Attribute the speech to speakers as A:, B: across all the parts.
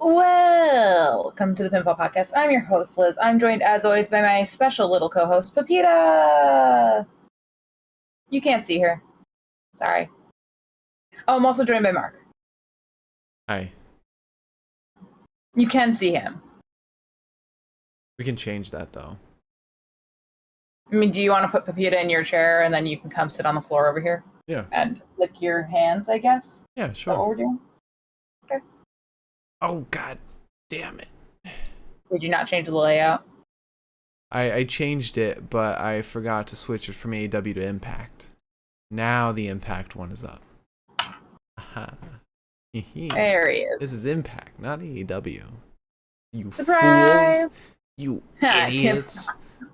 A: Welcome to the Pinfall Podcast. I'm your host, Liz. I'm joined, as always, by my special little co-host, Pepita. You can't see her. Sorry. Oh, I'm also joined by Mark.
B: Hi.
A: You can see him.
B: We can change that, though.
A: I mean, do you want to put Pepita in your chair, and then you can come sit on the floor over here?
B: Yeah.
A: And lick your hands, I guess?
B: Yeah, sure.
A: Is that what we're doing? Okay.
B: Oh, god damn it.
A: Did you not change the layout?
B: I changed it, but I forgot to switch it from AEW to Impact. Now the Impact one is up. Aha.
A: There he is.
B: This is Impact, not AEW. You
A: Surprise!
B: fools. You idiots.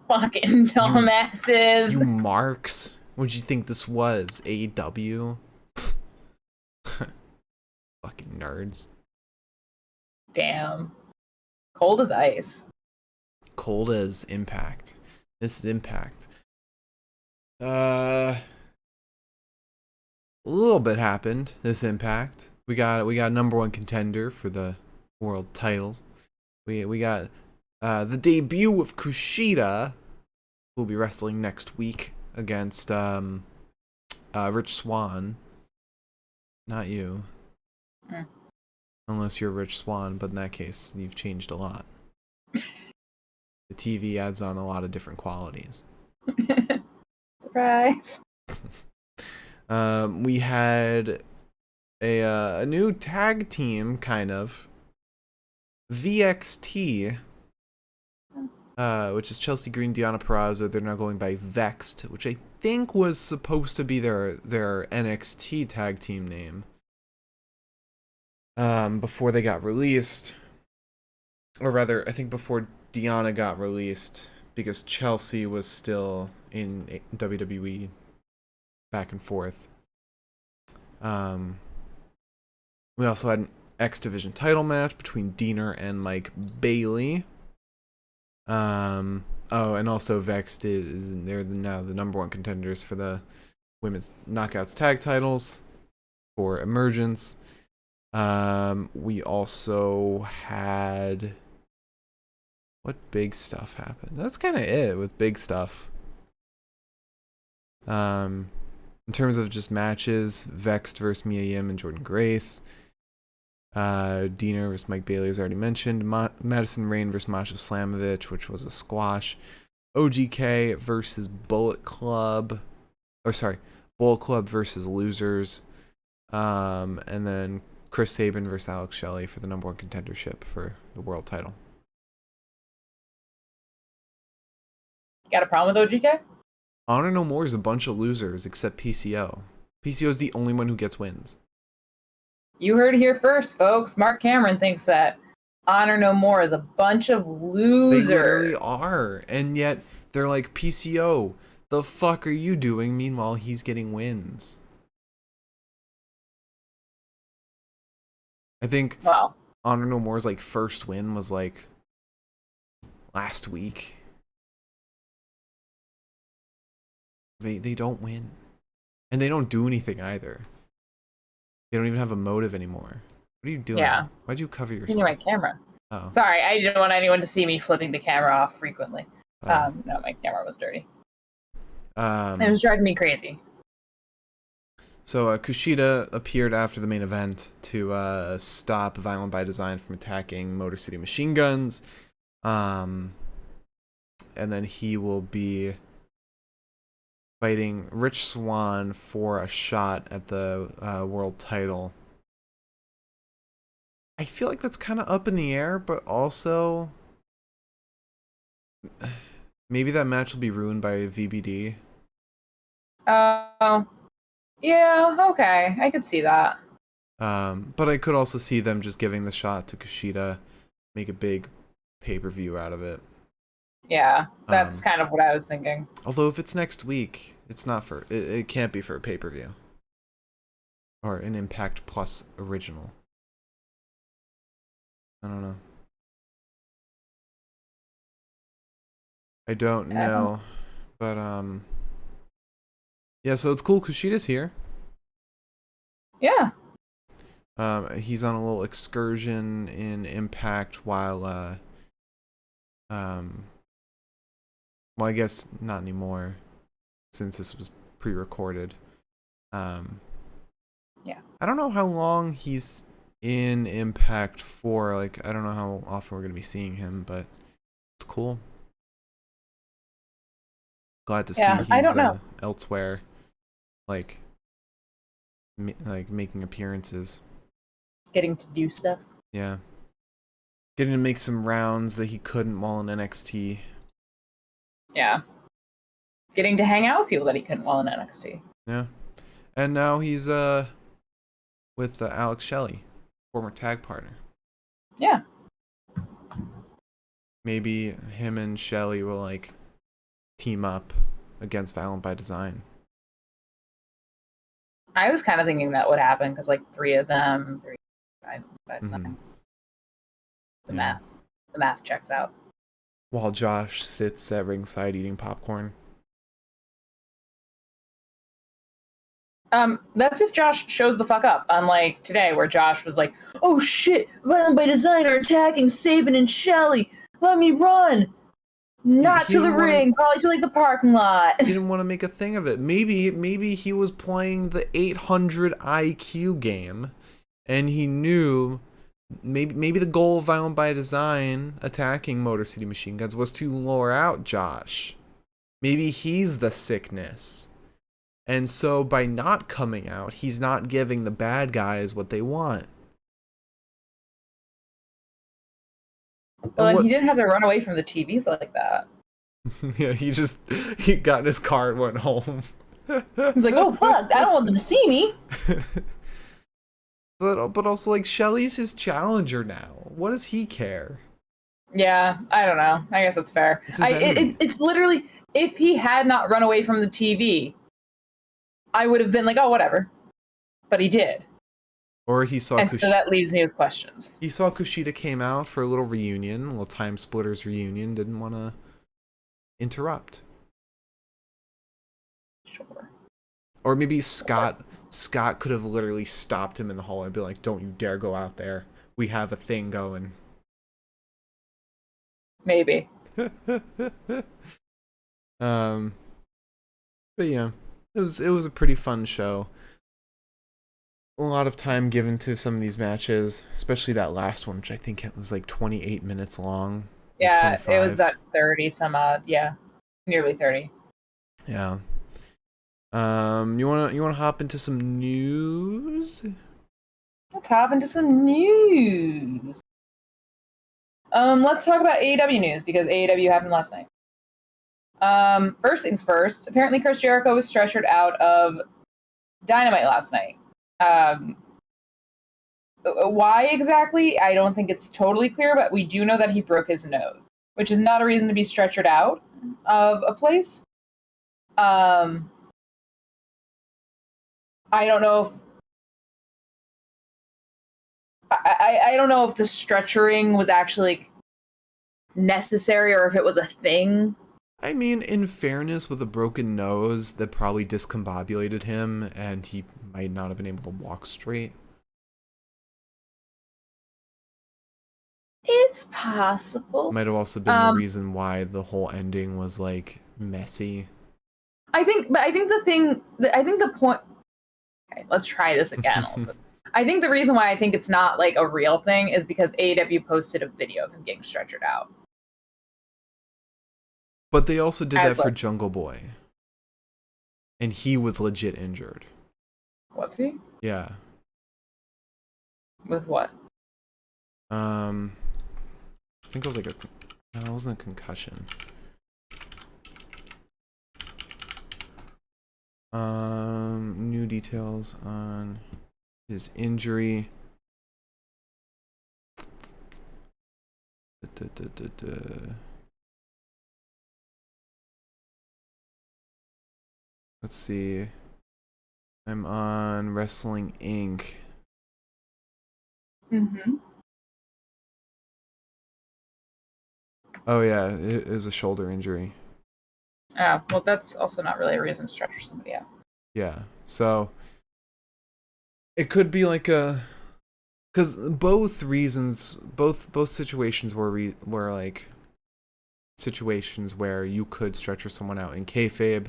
A: Fucking dumbasses.
B: You marks. What'd you think this was? AEW? Fucking nerds.
A: Damn. Cold as ice.
B: Cold as Impact. This is Impact. A little bit happened this Impact. We got number one contender for the world title. We got the debut of Kushida, who will be wrestling next week against Rich Swann. Not you. Unless you're Rich Swann, but in that case, you've changed a lot. The TV adds on a lot of different qualities.
A: Surprise.
B: We had a new tag team, kind of. VXT, which is Chelsea Green, Deonna Purrazzo. They're now going by Vexed, which I think was supposed to be their NXT tag team name. Before they got released. Or rather, I think before Deonna got released, because Chelsea was still in WWE back and forth. We also had an X Division title match between Diener and Mike Bailey. Oh, and also Vexed they're now the number one contenders for the women's knockouts tag titles for Emergence. We also had, what big stuff happened? That's kind of it with big stuff. In terms of just matches, Vexed versus Mia Yim and Jordan Grace. Diener versus Mike Bailey, as already mentioned. Madison Rayne versus Masha Slamovich, which was a squash. OGK versus Bullet Club. Bullet Club versus Losers. And then Chris Sabin versus Alex Shelley for the number one contendership for the world title.
A: Got a problem with OGK?
B: Honor No More is a bunch of losers except PCO. PCO is the only one who gets wins.
A: You heard it here first, folks. Mark Cameron thinks that Honor No More is a bunch of losers.
B: They literally are. And yet, they're like, PCO, the fuck are you doing? Meanwhile, he's getting wins. I think Honor No More's first win was last week. They don't win. And they don't do anything either. They don't even have a motive anymore. What are you doing?
A: Yeah.
B: Why'd you cover yourself?
A: Using my camera.
B: Oh.
A: Sorry, I didn't want anyone to see me flipping the camera off frequently. No, my camera was dirty. It was driving me crazy.
B: So Kushida appeared after the main event to stop Violent by Design from attacking Motor City Machine Guns. And then he will be fighting Rich Swann for a shot at the world title. I feel like that's kind of up in the air, but also maybe that match will be ruined by VBD.
A: Oh, yeah, okay, I could see that.
B: But I could also see them just giving the shot to Kushida, make a big pay-per-view out of it.
A: Yeah, that's kind of what I was thinking.
B: Although if it's next week, it's not for it can't be for a pay-per-view or an Impact Plus original. I don't know. I don't know, but yeah. So it's cool. Kushida's here.
A: Yeah.
B: He's on a little excursion in Impact while well, I guess not anymore since this was pre-recorded.
A: Yeah.
B: I don't know how long he's in Impact for. Like, I don't know how often we're gonna be seeing him, but it's cool. Glad to see he's
A: I don't know.
B: elsewhere, like making appearances.
A: Getting to do stuff.
B: Yeah. Getting to make some rounds that he couldn't while in NXT.
A: Yeah. Getting to hang out with people that he couldn't while in NXT.
B: Yeah. And now he's with Alex Shelley, former tag partner.
A: Yeah.
B: Maybe him and Shelley will like team up against Violent by Design.
A: I was kind of thinking that would happen because like three of them, by design. The math checks out.
B: While Josh sits at ringside eating popcorn.
A: That's if Josh shows the fuck up, unlike today where Josh was like, oh shit, Violent by Design are attacking Sabin and Shelley. Let me run. Not to the ring, probably to like the parking lot.
B: He didn't want to make a thing of it. Maybe he was playing the 800 IQ game and he knew maybe the goal of Violent by Design attacking Motor City Machine Guns was to lure out Josh. Maybe he's the sickness. And so by not coming out, he's not giving the bad guys what they want.
A: Well, and he didn't have to run away from the TVs like that.
B: Yeah, he got in his car and went home.
A: He's like, oh fuck, I don't want them to see me.
B: But also, like, Shelley's his challenger now. What does he care?
A: Yeah, I don't know. I guess that's fair. It's literally, if he had not run away from the TV, I would have been like, oh, whatever. But he did.
B: Or he saw
A: and so that leaves me with questions.
B: He saw Kushida came out for a little reunion, a little Time Splitters reunion, didn't want to interrupt.
A: Sure.
B: Or maybe Scott could have literally stopped him in the hallway and be like, don't you dare go out there. We have a thing going.
A: Maybe.
B: But yeah, it was a pretty fun show. A lot of time given to some of these matches, especially that last one, which I think it was like 28 minutes long.
A: Yeah, it was that 30 some odd. Yeah, nearly 30.
B: Yeah. You wanna hop into some news?
A: Let's hop into some news. Let's talk about AEW news because AEW happened last night. First things first. Apparently, Chris Jericho was stretchered out of Dynamite last night. Why exactly? I don't think it's totally clear, but we do know that he broke his nose, which is not a reason to be stretchered out of a place. I don't know if I don't know if the stretchering was actually necessary or if it was a thing.
B: I mean, in fairness, with a broken nose, that probably discombobulated him, and he might not have been able to walk straight.
A: It's possible.
B: Might have also been the reason why the whole ending was like messy.
A: I think the point. Okay, let's try this again. I think the reason why I think it's not like a real thing is because AEW posted a video of him getting stretchered out.
B: But they also did that for Jungle Boy. And he was legit injured.
A: Was he?
B: Yeah.
A: With what?
B: I think it was like no, it wasn't a concussion. New details on his injury. Let's see. I'm on Wrestling Inc.
A: Mm-hmm.
B: Oh yeah, it is a shoulder injury.
A: Oh, well, that's also not really a reason to stretch somebody out.
B: Yeah, so it could be like a because both reasons, both situations were like situations where you could stretcher someone out in kayfabe,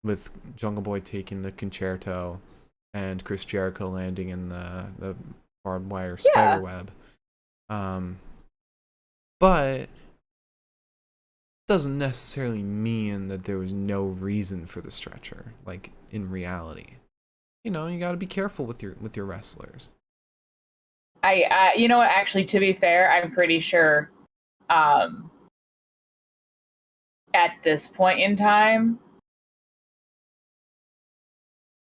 B: with Jungle Boy taking the concerto and Chris Jericho landing in the barbed wire spider web. But doesn't necessarily mean that there was no reason for the stretcher, like in reality. You know, you got to be careful with your wrestlers.
A: I you know what, actually, to be fair, I'm pretty sure at this point in time,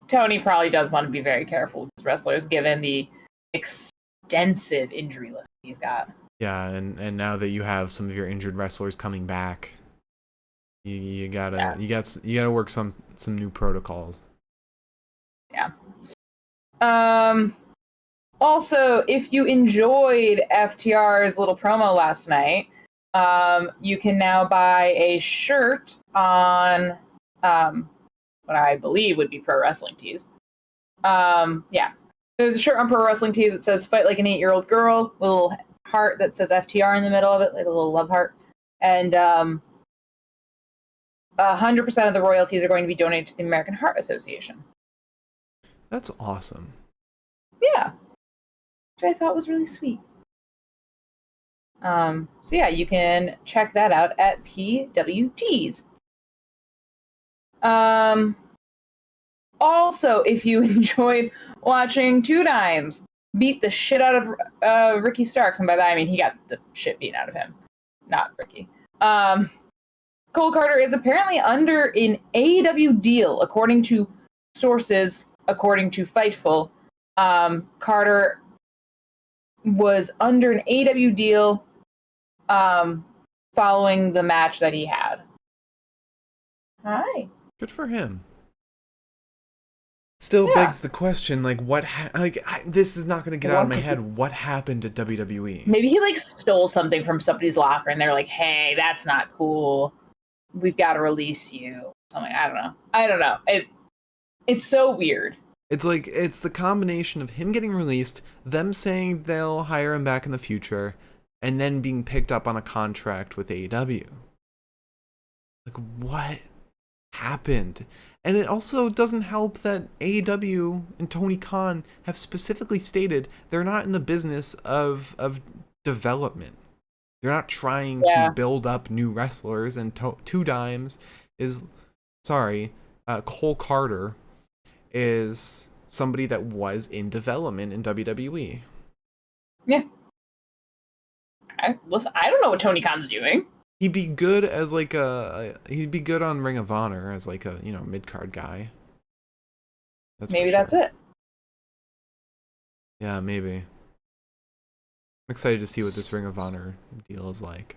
A: Tony probably does want to be very careful with his wrestlers given the extensive injury list he's got.
B: Yeah, and now that you have some of your injured wrestlers coming back, you gotta work some new protocols.
A: Yeah. Also, if you enjoyed FTR's little promo last night, you can now buy a shirt on what I believe would be Pro Wrestling Tees. Yeah. There's a shirt on Pro Wrestling Tees that says "Fight like an 8-year-old girl," with a little heart that says FTR in the middle of it, like a little love heart. And 100% of the royalties are going to be donated to the American Heart Association.
B: That's awesome.
A: Yeah. Which I thought was really sweet. So yeah, you can check that out at PWTs. Also, if you enjoyed watching Two Dimes beat the shit out of Ricky Starks, and by that I mean he got the shit beaten out of him, not Ricky. Cole Carter is apparently under an AEW deal, according to sources, according to Fightful. Carter was under an AEW deal following the match that he had. Hi.
B: Good for him. Still begs the question, like, this is not going to get out of my head. What happened to WWE?
A: Maybe he, like, stole something from somebody's locker, and they're like, hey, that's not cool. We've got to release you. Something. I don't know. It's so weird.
B: It's like, it's the combination of him getting released, them saying they'll hire him back in the future, and then being picked up on a contract with AEW. Like, what happened? And it also doesn't help that AEW and Tony Khan have specifically stated they're not in the business of development. They're not trying to build up new wrestlers, and Two Dimes is, Cole Carter is somebody that was in development in WWE.
A: Yeah. Listen, I don't know what Tony Khan's doing.
B: He'd be good as like he'd be good on Ring of Honor as like a, mid-card guy.
A: Maybe that's it.
B: Yeah, maybe. I'm excited to see what this Ring of Honor deal is like.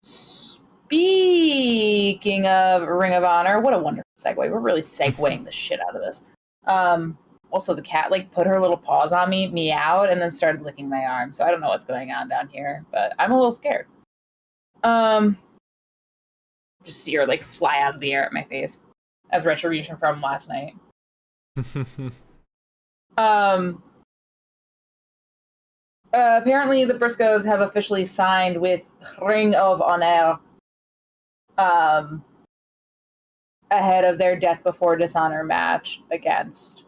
A: Speaking of Ring of Honor, what a wonderful segue. We're really segueing the shit out of this. Also, the cat, like, put her little paws on me, meowed, and then started licking my arm. So I don't know what's going on down here, but I'm a little scared. Just see her, like, fly out of the air at my face as retribution from last night. Apparently the Briscoes have officially signed with Ring of Honor ahead of their Death Before Dishonor match against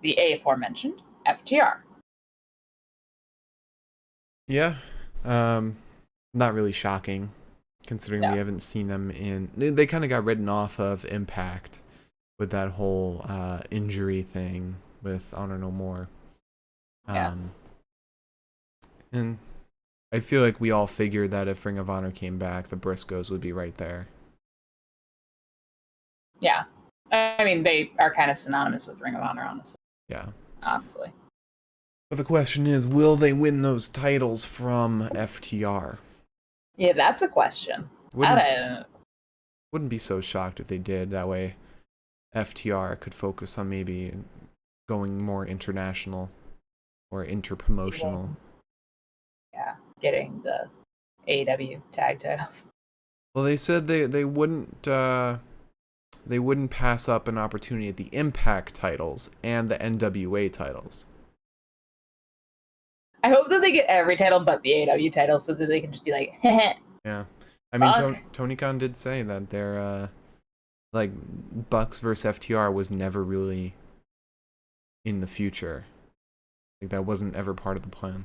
A: the aforementioned FTR.
B: Yeah. Not really shocking, considering we haven't seen them in... They kind of got written off of Impact with that whole injury thing with Honor No More. And I feel like we all figured that if Ring of Honor came back, the Briscoes would be right there.
A: Yeah. I mean, they are kind of synonymous with Ring of Honor, honestly.
B: Yeah.
A: Honestly.
B: But the question is, will they win those titles from FTR?
A: Yeah, that's a question.
B: Wouldn't be so shocked if they did. That way FTR could focus on maybe going more international or interpromotional.
A: Yeah, getting the AEW tag titles.
B: Well, they said they wouldn't pass up an opportunity at the Impact titles and the NWA titles.
A: I hope that they get every title but the AEW title so that they can just be like, heh.
B: Yeah. I mean,
A: Fuck.
B: Tony Khan did say that their, like, Bucks versus FTR was never really in the future. Like, that wasn't ever part of the plan.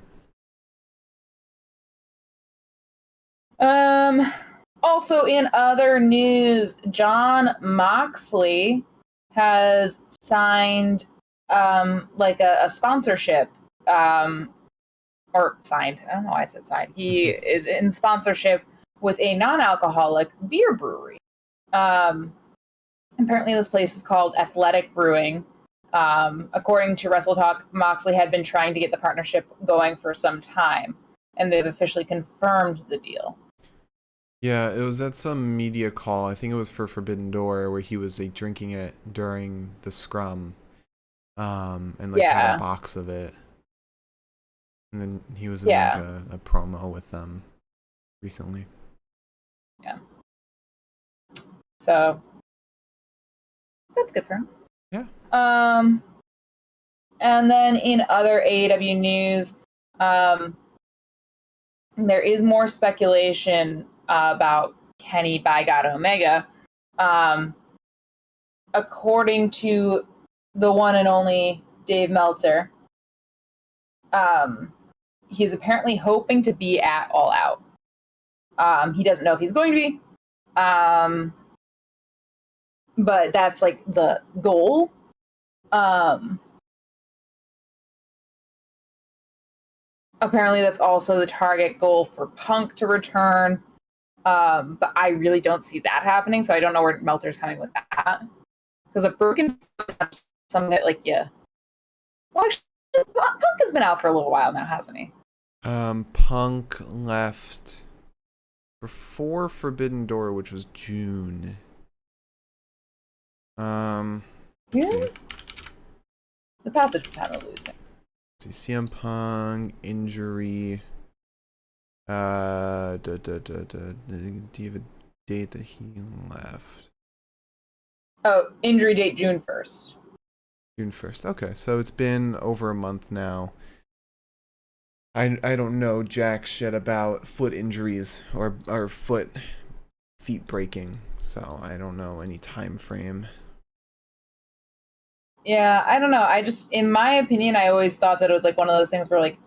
A: Also in other news, John Moxley has signed like a sponsorship or signed. I don't know why I said signed. He is in sponsorship with a non-alcoholic beer brewery. Apparently this place is called Athletic Brewing. According to Wrestle Talk, Moxley had been trying to get the partnership going for some time, and they've officially confirmed the deal.
B: Yeah, it was at some media call. I think it was for Forbidden Door, where he was like drinking it during the scrum, and like had a box of it, and then he was in like a promo with them recently.
A: Yeah. So that's good for him.
B: Yeah.
A: And then in other AEW news, there is more speculation about Kenny by God Omega. According to the one and only Dave Meltzer, he's apparently hoping to be at All Out. He doesn't know if he's going to be, but that's like the goal. Apparently that's also the target goal for Punk to return. But I really don't see that happening, so I don't know where Meltzer's coming with that. Because a broken foot, something that, like, yeah. Well, actually, Punk has been out for a little while now, hasn't he?
B: Punk left before Forbidden Door, which was June. Let's see.
A: The passage of time will lose me.
B: Let's see, CM Punk, injury. Do you have a date that he left?
A: Oh, injury date June 1st.
B: June 1st. Okay, so it's been over a month now. I don't know jack shit about foot injuries or feet breaking, so I don't know any time frame.
A: Yeah, I don't know. I just, in my opinion, I always thought that it was like one of those things where, like,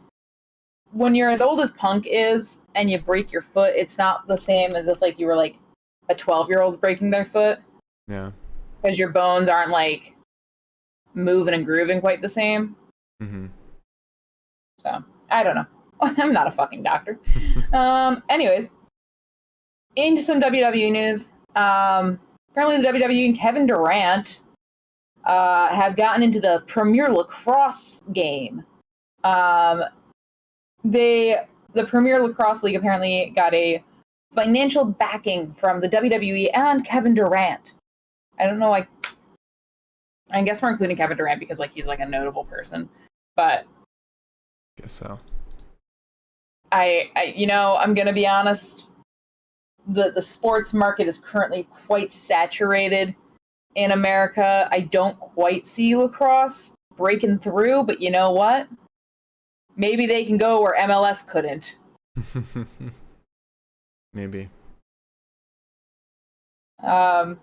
A: when you're as old as Punk is and you break your foot, it's not the same as if, like, you were like a 12-year-old breaking their foot.
B: Yeah.
A: Because your bones aren't, like, moving and grooving quite the same.
B: Mm-hmm.
A: So, I don't know. I'm not a fucking doctor. Anyways, into some WWE news. Apparently the WWE and Kevin Durant have gotten into the Premier Lacrosse game. The Premier Lacrosse League apparently got a financial backing from the WWE and Kevin Durant. I don't know, I guess we're including Kevin Durant because, like, he's like a notable person, but
B: guess so.
A: I I'm gonna be honest. The sports market is currently quite saturated in America. I don't quite see lacrosse breaking through, but you know what? Maybe they can go where MLS couldn't.
B: Maybe.
A: And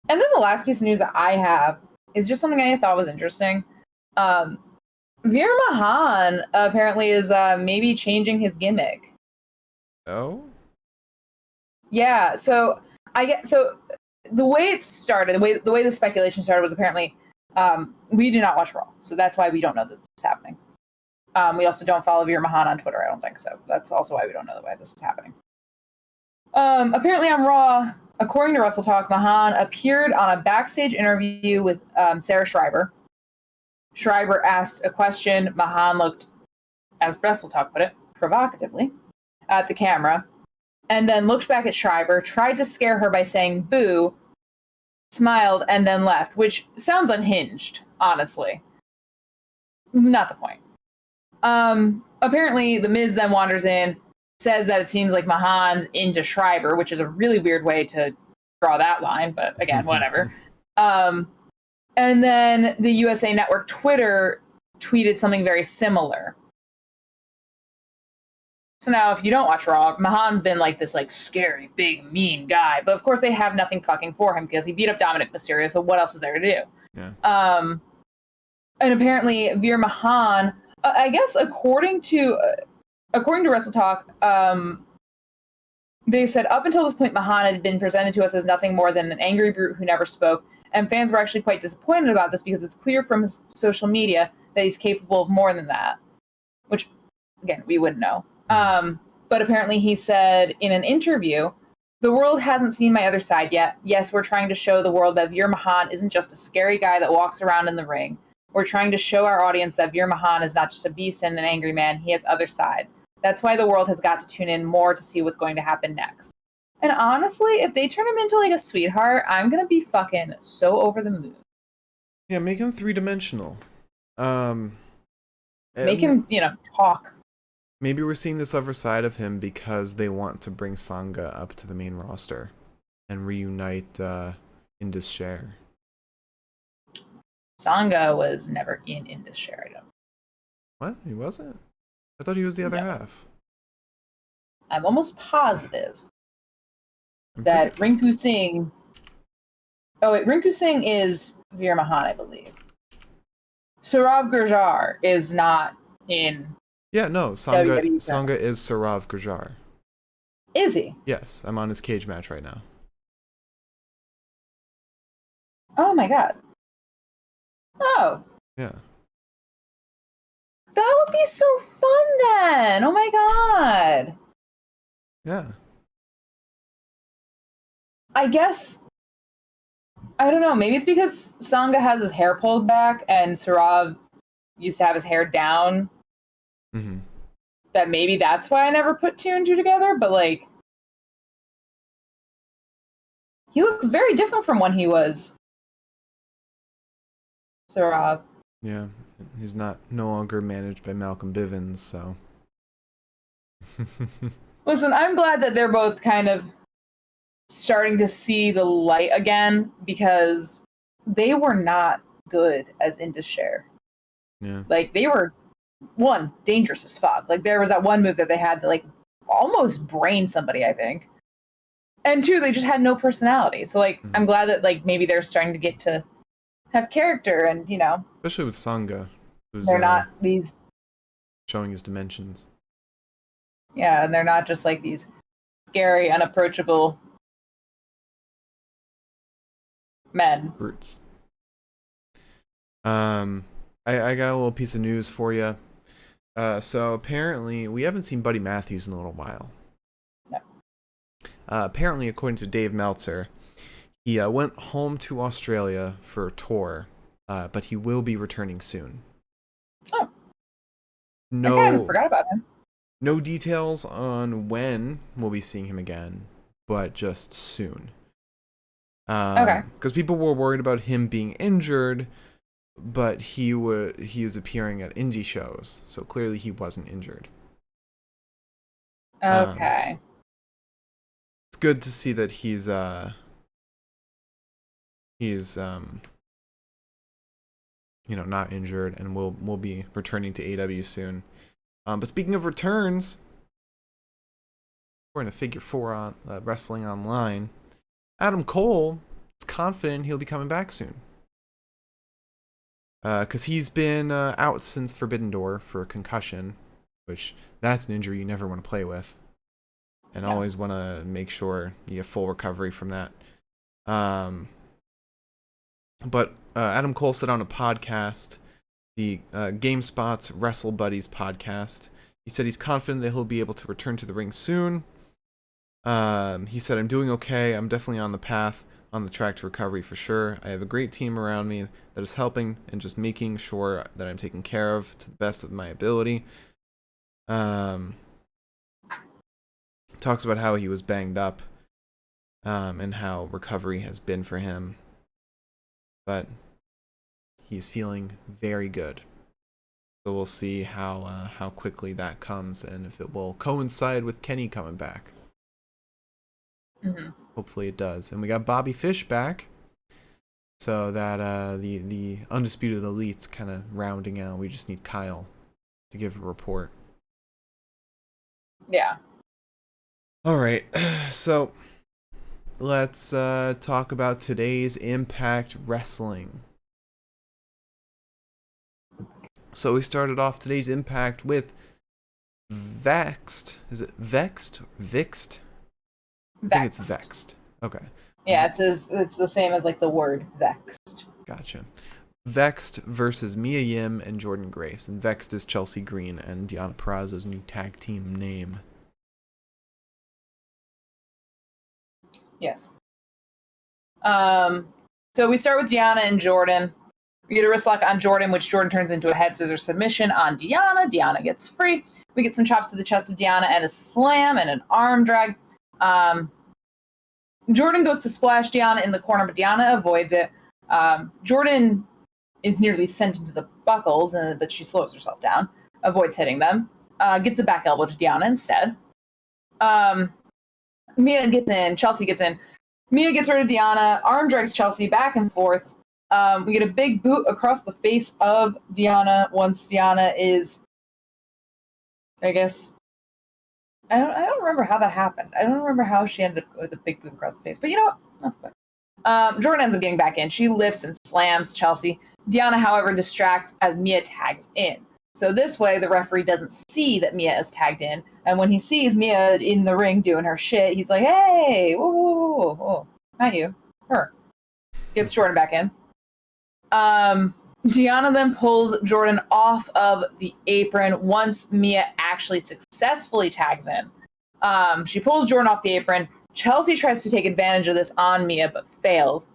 A: then the last piece of news that I have is just something I thought was interesting. Vera McMahon apparently is maybe changing his gimmick.
B: Oh?
A: Yeah, so the way it started, the way the speculation started was apparently we do not watch Raw, so that's why we don't know that this is happening. We also don't follow Vera McMahon on Twitter, I don't think so. That's also why we don't know why this is happening. Apparently on Raw, according to Wrestle Talk, Mahan appeared on a backstage interview with Sarah Schreiber. Schreiber asked a question. Mahan looked, as Wrestle Talk put it, provocatively at the camera, and then looked back at Schreiber, tried to scare her by saying boo, smiled, and then left, which sounds unhinged, honestly. Not the point. Apparently, The Miz then wanders in, says that it seems like Mahan's into Schreiber, which is a really weird way to draw that line, but again, whatever. And then the USA Network Twitter tweeted something very similar. So now, if you don't watch Raw, Mahan's been like this like scary, big, mean guy. But of course, they have nothing fucking for him because he beat up Dominic Mysterio. So what else is there to do?
B: Yeah.
A: And apparently, Veer Mahan, I guess, according to Wrestle Talk, they said up until this point, Mahan had been presented to us as nothing more than an angry brute who never spoke. And fans were actually quite disappointed about this because it's clear from his social media that he's capable of more than that. Which, again, we wouldn't know. But apparently he said in an interview, the world hasn't seen my other side yet. Yes, we're trying to show the world that Veer Mahan isn't just a scary guy that walks around in the ring. We're trying to show our audience that Veer Mahan is not just a beast and an angry man. He has other sides. That's why the world has got to tune in more to see what's going to happen next. And honestly, if they turn him into like a sweetheart, I'm going to be fucking so over the moon.
B: Yeah, make him three-dimensional.
A: Make him, talk.
B: Maybe we're seeing this other side of him because they want to bring Sangha up to the main roster and reunite Indus Sher.
A: Sangha was never in Indus Sher, I don't.
B: What? He wasn't? I thought he was the other half.
A: I'm almost positive that Rinku Singh... Oh, wait, Rinku Singh is Veer Mahan, I believe. Saurav Gurjar is not in...
B: Yeah, no, Sangha is Saurav Gurjar.
A: Is he?
B: Yes, I'm on his cage match right now.
A: Oh my god. Oh.
B: Yeah.
A: That would be so fun then! Oh my god!
B: Yeah.
A: I guess... I don't know, maybe it's because Sangha has his hair pulled back and Saurav used to have his hair down.
B: Mm-hmm.
A: That maybe that's why I never put two and two together, but like... He looks very different from when he was Saurav.
B: Yeah, he's no longer managed by Malcolm Bivens, so...
A: Listen, I'm glad that they're both kind of starting to see the light again, because they were not good as Indus Sher.
B: Yeah.
A: Like, they were, one, dangerous as fuck. Like, there was that one move that they had that, like, almost brained somebody, I think. And two, they just had no personality. So, like, I'm glad that, like, maybe they're starting to get to have character and,
B: Especially with Sangha, who's
A: they're not these...
B: showing his dimensions.
A: Yeah, and they're not just, like, these scary, unapproachable men.
B: Brutes. I got a little piece of news for you. So apparently, we haven't seen Buddy Matthews in a little while.
A: No.
B: Apparently, according to Dave Meltzer, he went home to Australia for a tour, but he will be returning soon.
A: Oh. I kind of forgot about him.
B: No details on when we'll be seeing him again, but just soon.
A: Okay.
B: Because people were worried about him being injured, but he was appearing at indie shows, so clearly he wasn't injured.
A: Okay.
B: It's good to see that he's not injured, and will be returning to AEW soon. But speaking of returns, we're in a Figure 4 on Wrestling Online. Adam Cole is confident he'll be coming back soon. Because he's been out since Forbidden Door for a concussion, which that's an injury you never want to play with. And always want to make sure you have full recovery from that. But Adam Cole said on a podcast, the GameSpot's Wrestle Buddies podcast, he said he's confident that he'll be able to return to the ring soon. He said, I'm doing okay. I'm definitely on the track to recovery for sure. I have a great team around me that is helping and just making sure that I'm taken care of to the best of my ability. Talks about how he was banged up and how recovery has been for him. But he's feeling very good. So we'll see how quickly that comes and if it will coincide with Kenny coming back.
A: Mm-hmm.
B: Hopefully it does. And we got Bobby Fish back. So that the Undisputed Elite's kind of rounding out. We just need Kyle to give a report.
A: Yeah.
B: All right, so let's talk about today's Impact Wrestling. So we started off today's Impact with Vexed. Is it Vexed? Vixed? I think it's Vexed. Okay.
A: Yeah, it's the same as like the word vexed.
B: Gotcha. Vexed versus Mia Yim and Jordan Grace. And Vexed is Chelsea Green and Deonna Purrazzo's new tag team name.
A: Yes. So we start with Deonna and Jordan. We get a wrist lock on Jordan, which Jordan turns into a head scissors submission on Deonna. Deonna gets free. We get some chops to the chest of Deonna and a slam and an arm drag. Jordan goes to splash Deonna in the corner, but Deonna avoids it. Jordan is nearly sent into the buckles, but she slows herself down, avoids hitting them, gets a back elbow to Deonna instead. Mia gets in, Chelsea gets in. Mia gets rid of Deonna, arm drags Chelsea back and forth. We get a big boot across the face of Deonna once Deonna is, I guess, I don't remember how that happened. I don't remember how she ended up with a big boot across the face, but you know what? That's fine. Jordan ends up getting back in. She lifts and slams Chelsea. Deonna, however, distracts as Mia tags in. So this way, the referee doesn't see that Mia is tagged in. And when he sees Mia in the ring doing her shit, he's like, hey, whoa, whoa, whoa, whoa. Not you, her. Gets Jordan back in. Deonna then pulls Jordan off of the apron once Mia actually successfully tags in. She pulls Jordan off the apron. Chelsea tries to take advantage of this on Mia, but fails.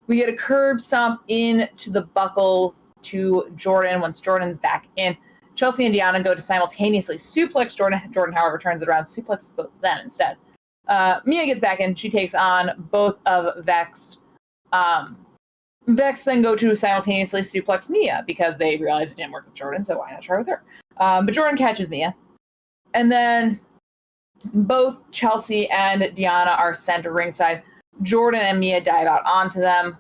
A: We get a curb stomp into the buckles to Jordan once Jordan's back in. Chelsea and Deonna go to simultaneously suplex Jordan. Jordan, however, turns it around, suplexes both of them instead. Mia gets back in. She takes on both of Vex. Vex then go to simultaneously suplex Mia because they realize it didn't work with Jordan, so why not try with her? But Jordan catches Mia. And then both Chelsea and Deonna are sent to ringside. Jordan and Mia dive out onto them.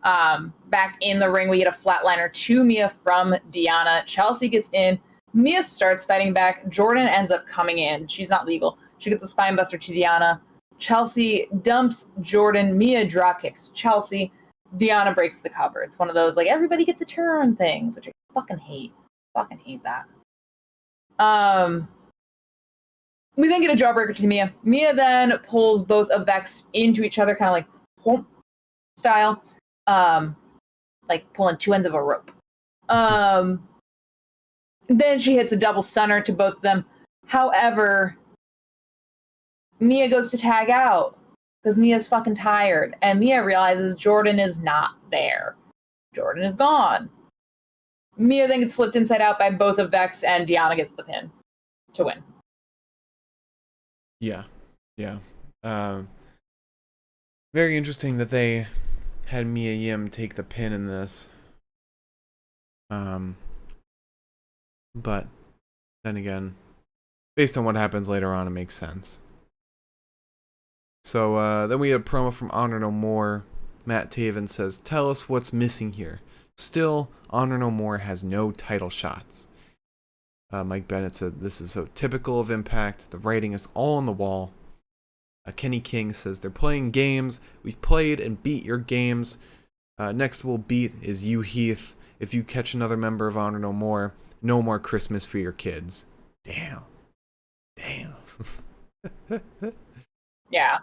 A: Back in the ring, we get a flatliner to Mia from Deonna. Chelsea gets in. Mia starts fighting back. Jordan ends up coming in. She's not legal. She gets a spinebuster to Deonna. Chelsea dumps Jordan. Mia dropkicks Chelsea. Deonna breaks the cover. It's one of those, like, everybody gets a turn things, which I fucking hate. Fucking hate that. We then get a jawbreaker to Mia. Mia then pulls both of Vex into each other, kind of like pump style. Like pulling two ends of a rope. Then she hits a double stunner to both of them. However, Mia goes to tag out because Mia's fucking tired. And Mia realizes Jordan is not there. Jordan is gone. Mia then gets flipped inside out by both of Vex, and Deonna gets the pin to win.
B: Yeah. Very interesting that they had Mia Yim take the pin in this. But then again, based on what happens later on, it makes sense. So then we have a promo from Honor No More. Matt Taven says, "Tell us what's missing here. Still, Honor No More has no title shots." Mike Bennett said, "This is so typical of Impact. The writing is all on the wall." Kenny King says, "They're playing games. We've played and beat your games. Next we'll beat is you, Heath. If you catch another member of Honor No More, no more Christmas for your kids." Damn.
A: Yeah.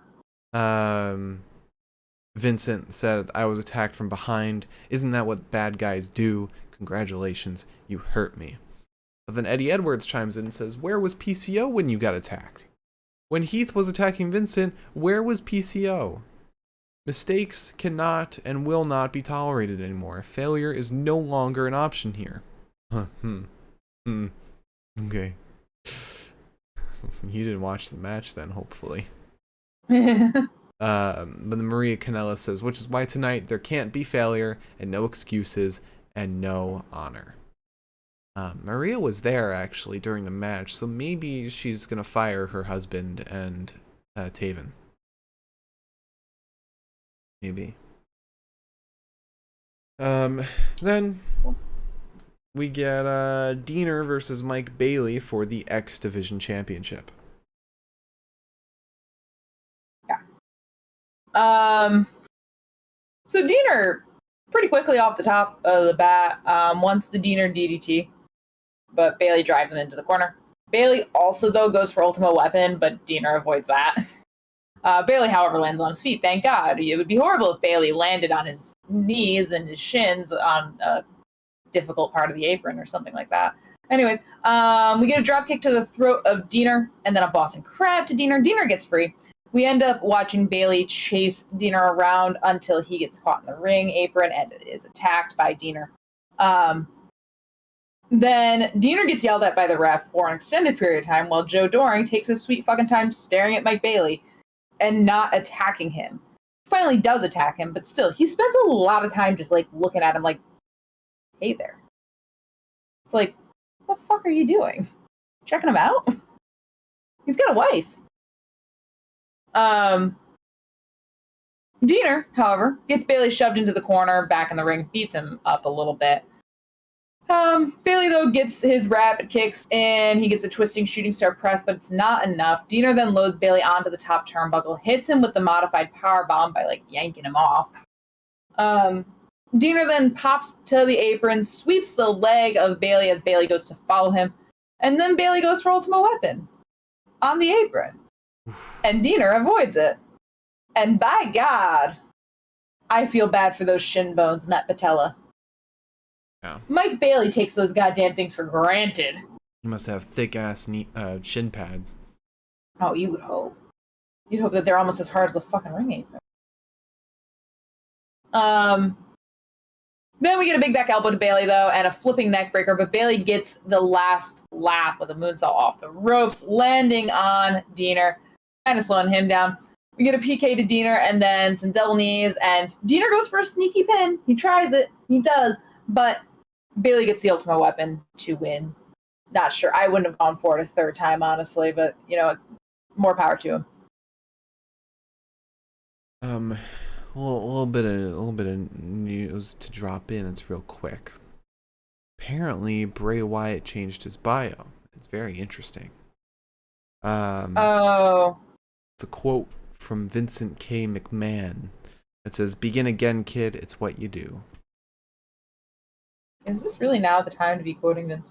B: Vincent said, "I was attacked from behind. Isn't that what bad guys do? Congratulations, you hurt me." But then Eddie Edwards chimes in and says, "Where was PCO when you got attacked? When Heath was attacking Vincent, where was PCO? Mistakes cannot and will not be tolerated anymore. Failure is no longer an option here." Okay. You didn't watch the match then, hopefully. But then Maria Canella says, "Which is why tonight there can't be failure and no excuses and no honor." Maria was there actually during the match, so maybe she's gonna fire her husband and Taven. Maybe. Then we get Diener versus Mike Bailey for the X Division Championship.
A: So Diener, pretty quickly off the top of the bat, wants the Diener DDT, but Bayley drives him into the corner. Bayley also, though, goes for Ultimate Weapon, but Diener avoids that. Bayley, however, lands on his feet. Thank God. It would be horrible if Bayley landed on his knees and his shins on a difficult part of the apron or something like that. Anyways, we get a drop kick to the throat of Diener, and then a Boston Crab to Diener. Diener gets free. We end up watching Bayley chase Diener around until he gets caught in the ring apron and is attacked by Diener. Then Diener gets yelled at by the ref for an extended period of time while Joe Doring takes his sweet fucking time staring at Mike Bayley and not attacking him. Finally does attack him, but still, he spends a lot of time just like looking at him like, hey there. It's like, what the fuck are you doing? Checking him out? He's got a wife. Diener, however, gets Bayley shoved into the corner, back in the ring, beats him up a little bit. Bayley, though, gets his rapid kicks in. He gets a twisting shooting star press, but it's not enough. Diener then loads Bayley onto the top turnbuckle, hits him with the modified power bomb by, like, yanking him off. Diener then pops to the apron, sweeps the leg of Bayley as Bayley goes to follow him, and then Bayley goes for Ultimate Weapon on the apron. And Diener avoids it. And by God, I feel bad for those shin bones and that patella.
B: Yeah.
A: Mike Bayley takes those goddamn things for granted.
B: You must have thick-ass shin pads.
A: Oh, you would hope. You'd hope that they're almost as hard as the fucking ring apron. Then we get a big back elbow to Bayley, though, and a flipping neck breaker, but Bayley gets the last laugh with a moonsault off the ropes, landing on Diener, kind of slowing him down. We get a PK to Diener, and then some double knees, and Diener goes for a sneaky pin. He tries it. He does. But Bayley gets the Ultimate Weapon to win. Not sure. I wouldn't have gone for it a third time, honestly, but, you know, more power to him.
B: A little bit of news to drop in. It's real quick. Apparently, Bray Wyatt changed his bio. It's very interesting.
A: Oh.
B: It's a quote from Vincent K. McMahon. It says, "Begin again, kid. It's what you do."
A: Is this really now the time to be quoting Vince?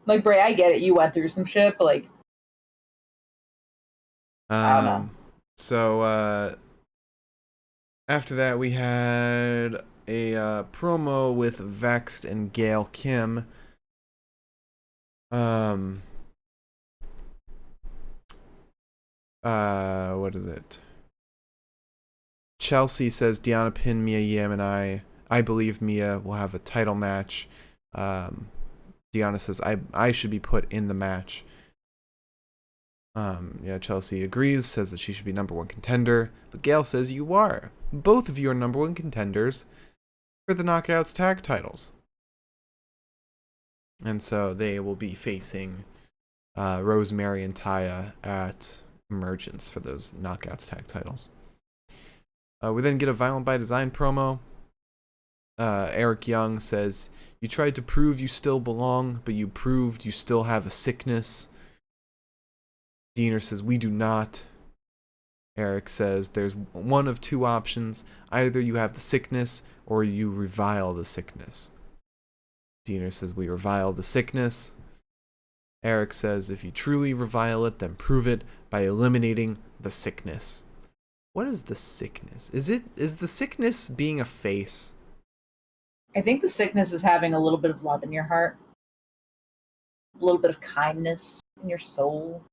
A: Like, Bray, I get it. You went through some shit, but, like, I don't know.
B: So, after that, we had a promo with Vexed and Gail Kim. What is it? Chelsea says Deanna pinned Mia Yim, and I believe Mia will have a title match. Deanna says I should be put in the match. Yeah, Chelsea agrees, says that she should be number one contender, but Gail says you are. Both of you are number one contenders for the Knockouts tag titles. And so they will be facing Rosemary and Taya at Emergence for those Knockouts tag titles. We then get a Violent by Design promo. Eric Young says, "You tried to prove you still belong, but you proved you still have a sickness." Diener says, "We do not." Eric says, "There's one of two options. Either you have the sickness or you revile the sickness." Diener says, "We revile the sickness." Eric says, "If you truly revile it, then prove it by eliminating the sickness." What is the sickness? Is the sickness being a face?
A: I think the sickness is having a little bit of love in your heart. A little bit of kindness in your soul.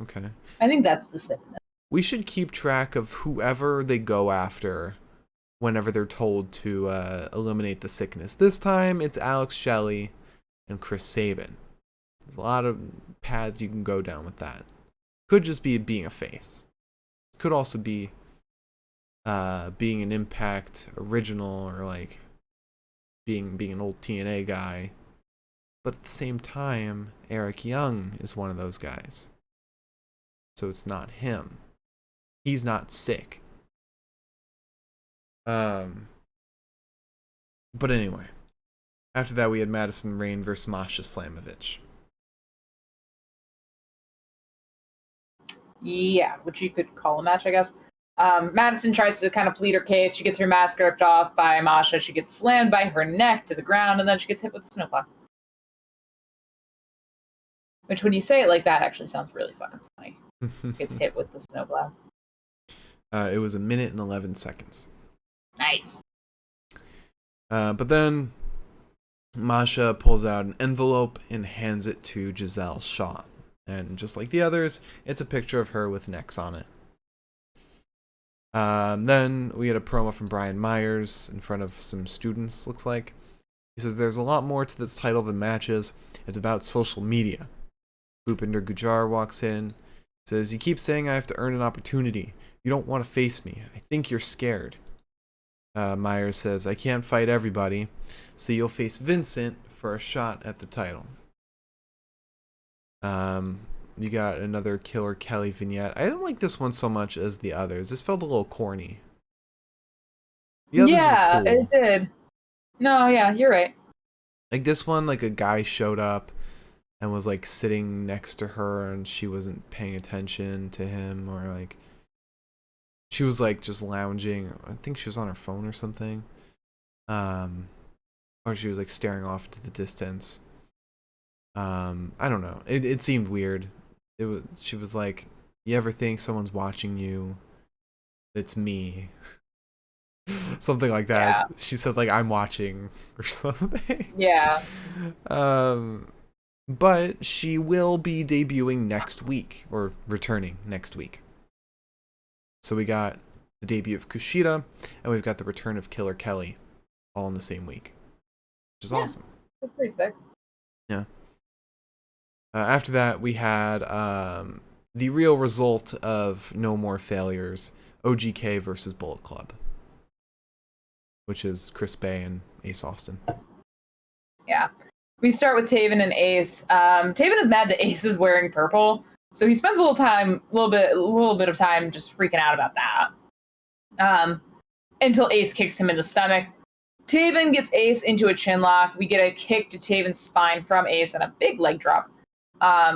B: Okay.
A: I think that's the sickness.
B: We should keep track of whoever they go after whenever they're told to eliminate the sickness. This time, it's Alex Shelley and Chris Sabin. There's a lot of paths you can go down with that. Could just be being a face. Could also be being an Impact original, or like being an old TNA guy. But at the same time, Eric Young is one of those guys. So it's not him. He's not sick. But anyway. After that, we had Madison Rayne versus Masha Slamovich.
A: Yeah, which you could call a match, I guess. Madison tries to kind of plead her case. She gets her mask ripped off by Masha. She gets slammed by her neck to the ground, and then she gets hit with a snowplow. Which, when you say it like that, actually sounds really fucking funny. Gets hit with the snowplow.
B: It was 1 minute and 11 seconds.
A: Nice.
B: But then Masha pulls out an envelope and hands it to Giselle Shaw. And just like the others, it's a picture of her with an X on it. Then we get a promo from Brian Myers in front of some students, looks like. He says, there's a lot more to this title than matches. It's about social media. Bhupinder Gujjar walks in, says, you keep saying I have to earn an opportunity. You don't want to face me. I think you're scared. Myers says, I can't fight everybody, so you'll face Vincent for a shot at the title. You got another Killer Kelly vignette. I didn't like this one so much as the others. This felt a little corny. The others were cool.
A: It did. No, yeah, you're right.
B: Like this one, like a guy showed up and was like sitting next to her and she wasn't paying attention to him, or like she was like just lounging. I think she was on her phone or something. Or she was like staring off into the distance. I don't know. It seemed weird. She was like, you ever think someone's watching you? It's me. Something like that. Yeah. She said like, I'm watching or something.
A: Yeah.
B: But she will be debuting next week, or returning next week. So we got the debut of Kushida, and we've got the return of Killer Kelly, all in the same week, which is awesome.
A: That's pretty sick.
B: Yeah. After that, we had the real result of No More Failures, OGK versus Bullet Club, which is Chris Bay and Ace Austin.
A: Yeah. We start with Taven and Ace. Taven is mad that Ace is wearing purple, so he spends a little bit of time just freaking out about that. Until Ace kicks him in the stomach. Taven gets Ace into a chin lock. We get a kick to Taven's spine from Ace and a big leg drop.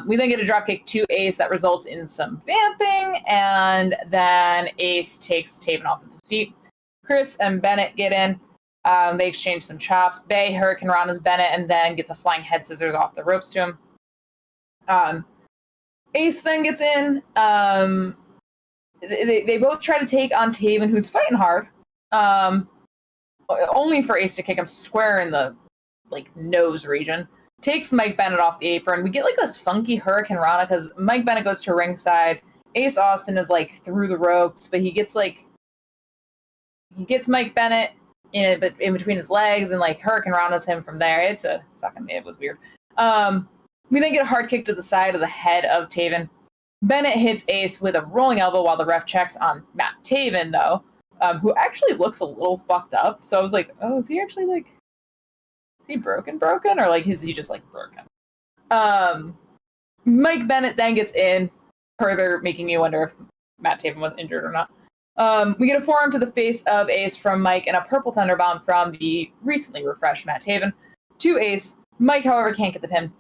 A: We then get a drop kick to Ace that results in some vamping, and then Ace takes Taven off of his feet. Chris and Bennett get in. They exchange some chops. Bay Hurricane Rana's Bennett and then gets a flying head scissors off the ropes to him. Ace then gets in. They both try to take on Taven, who's fighting hard. Only for Ace to kick him square in the nose region. Takes Mike Bennett off the apron. We get this funky Hurricane Rana because Mike Bennett goes to ringside. Ace Austin is through the ropes, but he gets Mike Bennett in between his legs, and Hurricane Rana's him from there. It was weird. We then get a hard kick to the side of the head of Taven. Bennett hits Ace with a rolling elbow while the ref checks on Matt Taven, though, who actually looks a little fucked up. So I was like, oh, is he actually is he broken? Or is he just broken? Mike Bennett then gets in, further making me wonder if Matt Taven was injured or not. We get a forearm to the face of Ace from Mike and a purple thunderbomb from the recently refreshed Matt Taven to Ace. Mike, however, can't get the pin.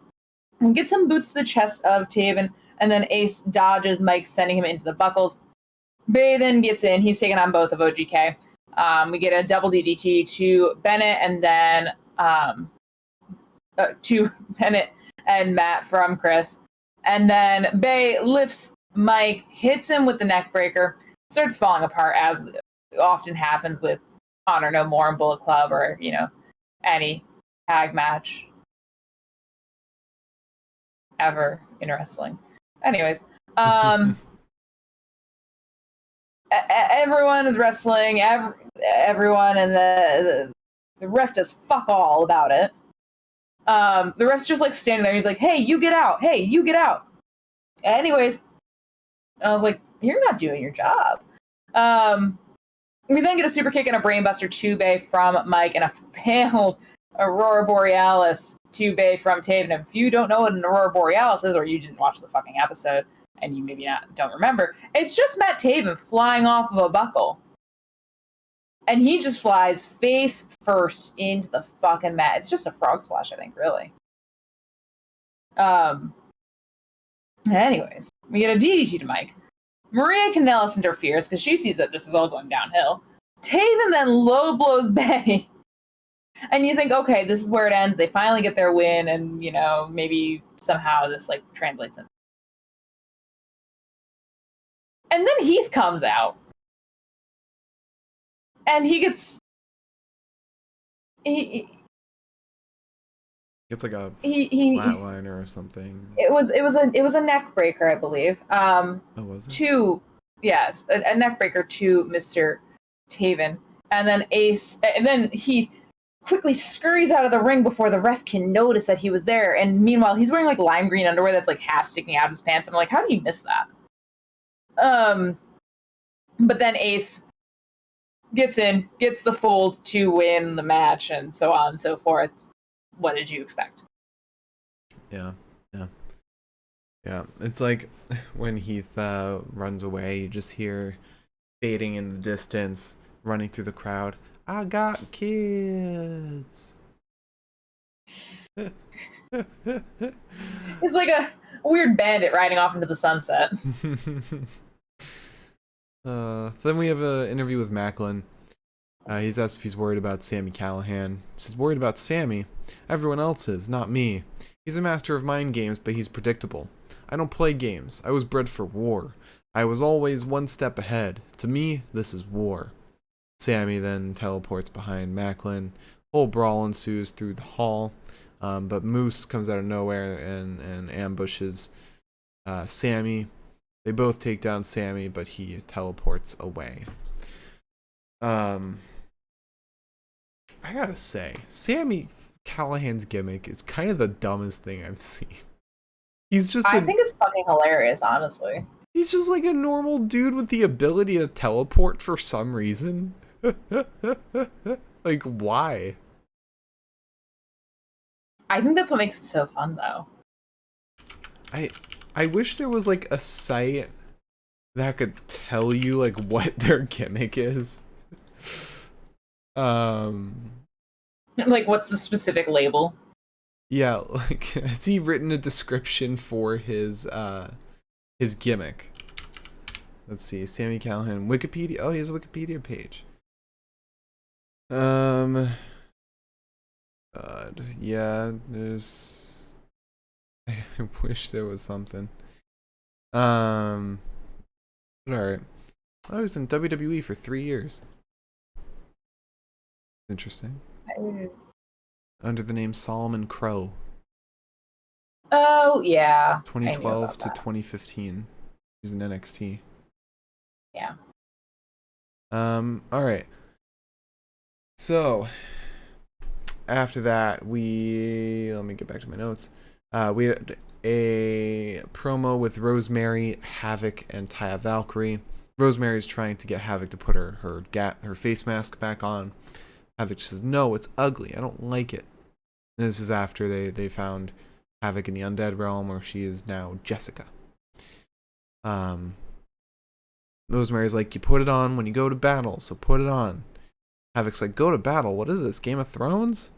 A: We get some boots to the chest of Taven, and then Ace dodges Mike, sending him into the buckles. Bay then gets in. He's taking on both of OGK. We get a double DDT to Bennett, and then to Bennett and Matt from Chris. And then Bay lifts Mike, hits him with the neck breaker, starts falling apart, as often happens with Honor No More and Bullet Club, or, any tag match ever in wrestling. Anyways, everyone is wrestling, everyone, and the ref does fuck all about it. The ref's just standing there. He's like, hey, you get out. Hey, you get out. Anyways, I was like, you're not doing your job. We then get a super kick and a brainbuster to Bay from Mike, and a failed Aurora Borealis to Bay from Taven. If you don't know what an Aurora Borealis is, or you didn't watch the fucking episode, and you maybe don't remember, it's just Matt Taven flying off of a buckle. And he just flies face first into the fucking mat. It's just a frog splash, I think, really. Anyways, we get a DDT to Mike. Maria Kanellis interferes because she sees that this is all going downhill. Taven then low blows Bay. And you think, okay, this is where it ends. They finally get their win, and, you know, maybe somehow this, like, translates in. And then Heath comes out. And he gets... It's
B: like a flatliner or something.
A: It was a neck breaker, I believe.
B: Oh, was it?
A: Yes, a neck breaker to Mr. Taven. And then Heath quickly scurries out of the ring before the ref can notice that he was there. And meanwhile, he's wearing like lime green underwear that's like half sticking out of his pants. And I'm like, how do you miss that? But then Ace gets the fold to win the match, and so on and so forth. What did you expect?
B: Yeah. It's like when Heath runs away, you just hear fading in the distance, running through the crowd. I got kids.
A: It's like a weird bandit riding off into the sunset.
B: Then we have an interview with Macklin. He's asked if he's worried about Sami Callihan. He says, worried about Sami? Everyone else is, not me. He's a master of mind games, but he's predictable. I don't play games. I was bred for war. I was always one step ahead. To me, this is war. Sami then teleports behind Macklin. Whole brawl ensues through the hall, but Moose comes out of nowhere and ambushes Sami. They both take down Sami, but he teleports away. I gotta say, Sami Callihan's gimmick is kind of the dumbest thing I've seen. I
A: think it's fucking hilarious, honestly.
B: He's just like a normal dude with the ability to teleport for some reason. Like, why?
A: I think that's what makes it so fun, though.
B: I wish there was like a site that could tell you like what their gimmick is.
A: Like, what's the specific label?
B: Yeah, like, has he written a description for his gimmick? Let's see, Sami Callihan, Wikipedia. Oh, he has a Wikipedia page. God, yeah, there's. I wish there was something. But alright. I was in WWE for 3 years. Interesting. Under the name Solomon Crow.
A: Oh, yeah.
B: 2012 to 2015. He's in NXT.
A: Yeah.
B: Alright. So, after that, let me get back to my notes. We had a promo with Rosemary, Havoc, and Taya Valkyrie. Rosemary's trying to get Havoc to put her face mask back on. Havoc says, no, it's ugly. I don't like it. And this is after they found Havoc in the Undead Realm, where she is now Jessica. Rosemary's like, you put it on when you go to battle, so put it on. Havoc's like, go to battle? What is this, Game of Thrones?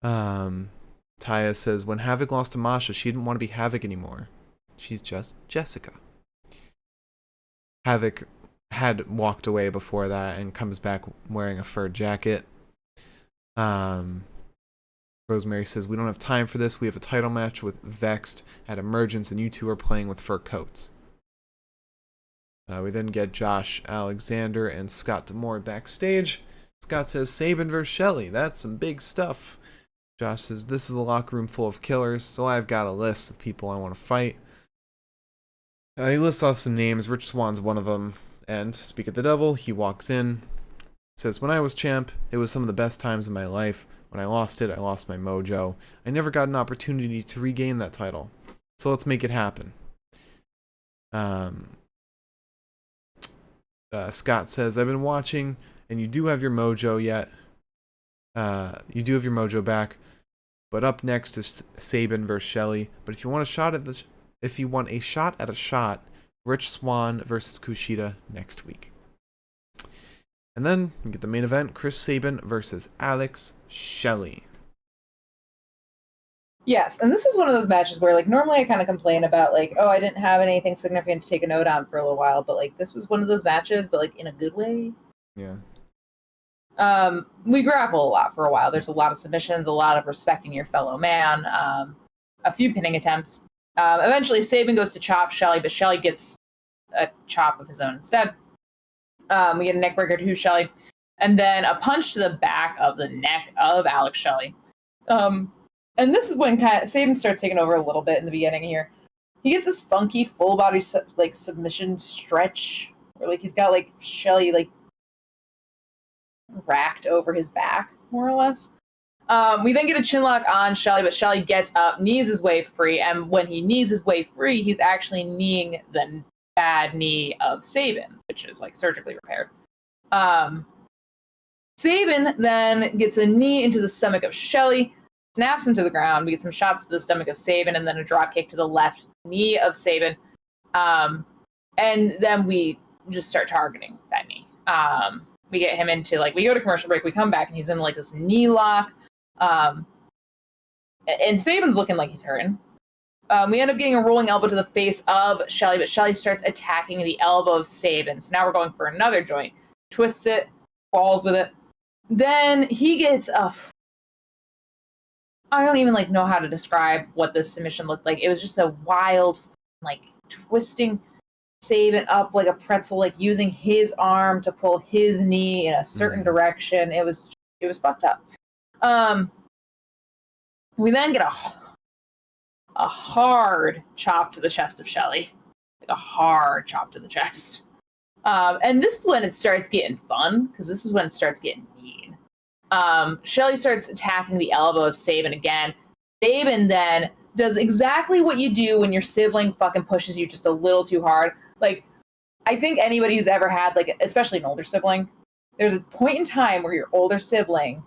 B: Taya says, when Havoc lost to Masha, she didn't want to be Havoc anymore. She's just Jessica. Havoc had walked away before that and comes back wearing a fur jacket. Rosemary says, we don't have time for this. We have a title match with Vexed at Emergence, and you two are playing with fur coats. We then get Josh Alexander and Scott D'Amore backstage. Scott says, Sabin vs. Shelley. That's some big stuff. Josh says, this is a locker room full of killers, so I've got a list of people I want to fight. He lists off some names. Rich Swann's one of them. And, speak of the devil, he walks in. Says, when I was champ, it was some of the best times in my life. When I lost it, I lost my mojo. I never got an opportunity to regain that title. So let's make it happen. Scott says, I've been watching, and you do have your mojo yet. You do have your mojo back. But up next is Sabin versus Shelley. But if you want a shot at a shot, Rich Swann versus Kushida next week. And then we get the main event, Chris Sabin versus Alex Shelley.
A: Yes, and this is one of those matches where, like, normally I kind of complain about, like, oh, I didn't have anything significant to take a note on for a little while, but, like, this was one of those matches, but, like, in a good way.
B: Yeah.
A: We grapple a lot for a while. There's a lot of submissions, a lot of respecting your fellow man, a few pinning attempts. Eventually, Sabin goes to chop Shelley, but Shelley gets a chop of his own instead. We get a neck breaker to Shelley, and then a punch to the back of the neck of Alex Shelley. And this is when kind of Sabin starts taking over a little bit in the beginning here. He gets this funky full body like submission stretch where like he's got like Shelley like racked over his back more or less. We then get a chin lock on Shelley, but Shelley gets up, knees his way free, and when he knees his way free, he's actually kneeing the bad knee of Sabin, which is like surgically repaired. Sabin then gets a knee into the stomach of Shelley, snaps him to the ground. We get some shots to the stomach of Sabin and then a drop kick to the left knee of Sabin. And then we just start targeting that knee. We get him into, like, we go to commercial break, we come back, and he's in, like, this knee lock. And Sabin's looking like he's hurting. We end up getting a rolling elbow to the face of Shelley, but Shelley starts attacking the elbow of Sabin. So now we're going for another joint. Twists it, falls with it. Then he gets a... I don't even like know how to describe what this submission looked like. It was just a wild, like, twisting Sabin up like a pretzel, like using his arm to pull his knee in a certain direction. It was fucked up. We then get a hard chop to the chest of Shelley. Like a hard chop to the chest. And this is when it starts getting fun, because this is when it starts getting mean. Shelley starts attacking the elbow of Sabin again. Sabin then does exactly what you do when your sibling fucking pushes you just a little too hard. Like, I think anybody who's ever had, like, especially an older sibling, there's a point in time where your older sibling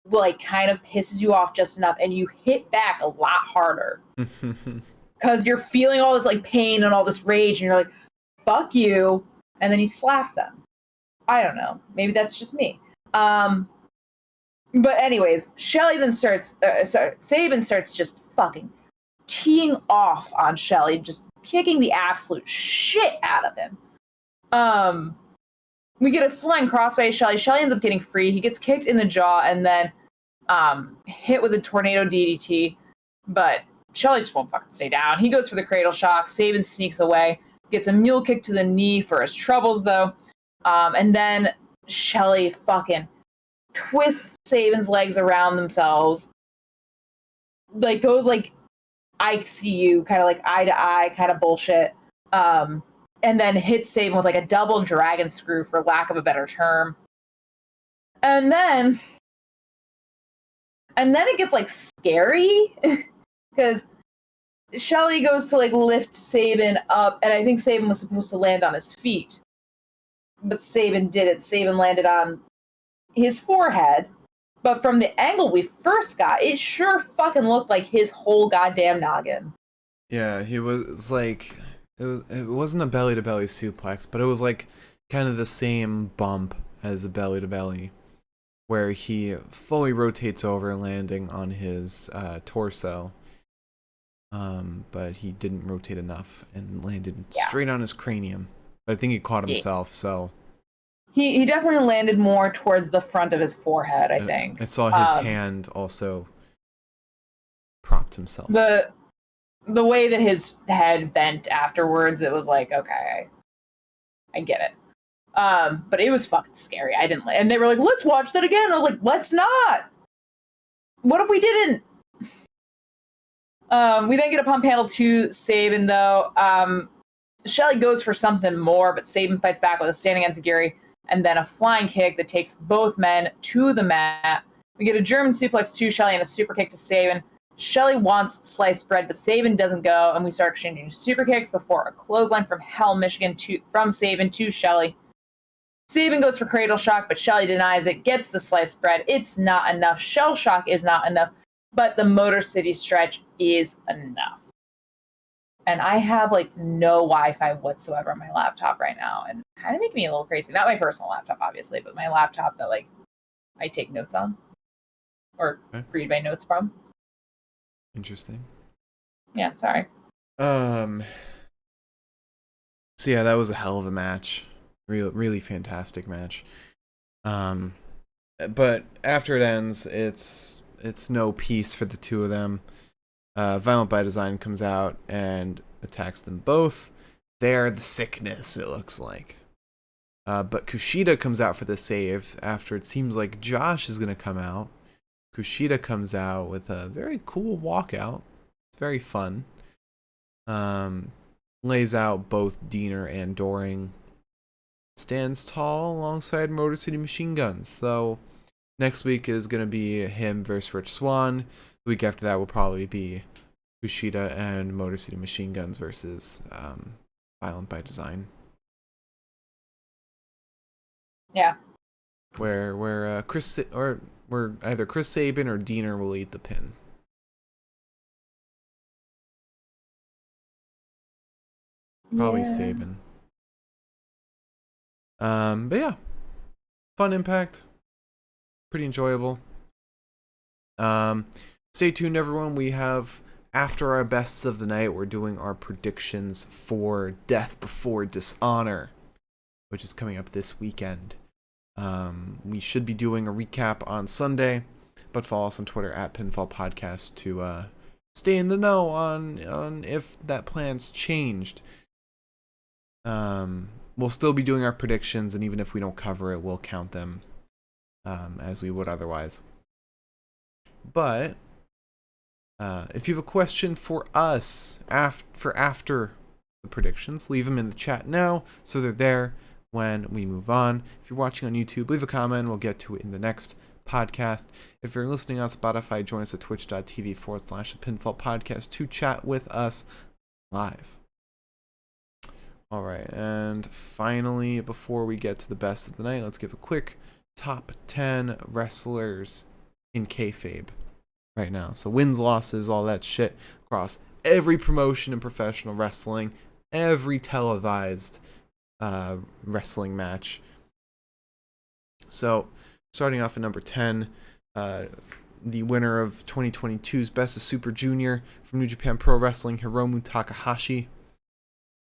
A: will, like, kind of pisses you off just enough and you hit back a lot harder. Because you're feeling all this, like, pain and all this rage and you're like, fuck you. And then you slap them. I don't know. Maybe that's just me. But anyways, Shelley then Sabin starts just fucking teeing off on Shelley, just kicking the absolute shit out of him. We get a flying crossbody Shelley. Shelley ends up getting free. He gets kicked in the jaw and then hit with a tornado DDT. But Shelley just won't fucking stay down. He goes for the cradle shock. Sabin sneaks away. Gets a mule kick to the knee for his troubles, though. And then Shelley fucking twists Sabin's legs around themselves. Like, goes like ICU, kind of like eye to eye kind of bullshit. And then hits Sabin with like a double dragon screw, for lack of a better term. And then it gets like scary because Shelley goes to like lift Sabin up, and I think Sabin was supposed to land on his feet. But Sabin didn't. Sabin landed on his forehead. But from the angle we first got, it sure fucking looked like his whole goddamn noggin.
B: Yeah, he was like, it wasn't a belly to belly suplex, but it was like kind of the same bump as a belly to belly, where he fully rotates over, landing on his torso. But he didn't rotate enough and landed straight on his cranium. But I think he caught himself, so...
A: He definitely landed more towards the front of his forehead, I think.
B: I saw his hand also propped himself.
A: The way that his head bent afterwards, it was like, okay, I get it. But it was fucking scary. I didn't... And they were like, let's watch that again. I was like, let's not! What if we didn't? We then get a pump handle to Sabin, though. Shelley goes for something more, but Sabin fights back with a standing enziguri, and then a flying kick that takes both men to the mat. We get a German suplex to Shelley and a super kick to Sabin. Shelley wants sliced bread, but Sabin doesn't go, and we start exchanging super kicks before a clothesline from Hell, Michigan from Sabin to Shelley. Sabin goes for cradle shock, but Shelley denies it, gets the sliced bread. It's not enough. Shell shock is not enough, but the Motor City stretch is enough. And I have, like, no Wi-Fi whatsoever on my laptop right now, and it's kind of making me a little crazy. Not my personal laptop, obviously, but my laptop that, like, I take notes on or read my notes from.
B: Interesting.
A: Yeah, sorry.
B: So yeah, that was a hell of a match. Really fantastic match. But after it ends, it's no peace for the two of them. Violent by Design comes out and attacks them both. They're the sickness, it looks like. But Kushida comes out for the save after it seems like Josh is going to come out. Kushida comes out with a very cool walkout. It's very fun. Lays out both Diener and Doring. Stands tall alongside Motor City Machine Guns. So next week is going to be him versus Rich Swann. The week after that will probably be Kushida and Motor City Machine Guns versus Violent by Design.
A: Yeah.
B: Where where either Chris Sabin or Diener will eat the pin. Probably Sabin. But yeah, fun Impact, pretty enjoyable. Stay tuned, everyone. We have, after our bests of the night, we're doing our predictions for Death Before Dishonor, which is coming up this weekend. We should be doing a recap on Sunday, but follow us on Twitter at Pinfall Podcast to stay in the know on if that plan's changed. We'll still be doing our predictions, and even if we don't cover it, we'll count them as we would otherwise. But if you have a question for us after the predictions, leave them in the chat now so they're there when we move on. If you're watching on YouTube, leave a comment. We'll get to it in the next podcast. If you're listening on Spotify, join us at twitch.tv/Pinfall Podcast to chat with us live. All right, and finally, before we get to the best of the night, let's give a quick top 10 wrestlers in kayfabe right now. So wins, losses, all that shit across every promotion in professional wrestling, every televised wrestling match. So starting off at number 10, the winner of 2022's Best of Super Junior from New Japan Pro Wrestling, Hiromu Takahashi.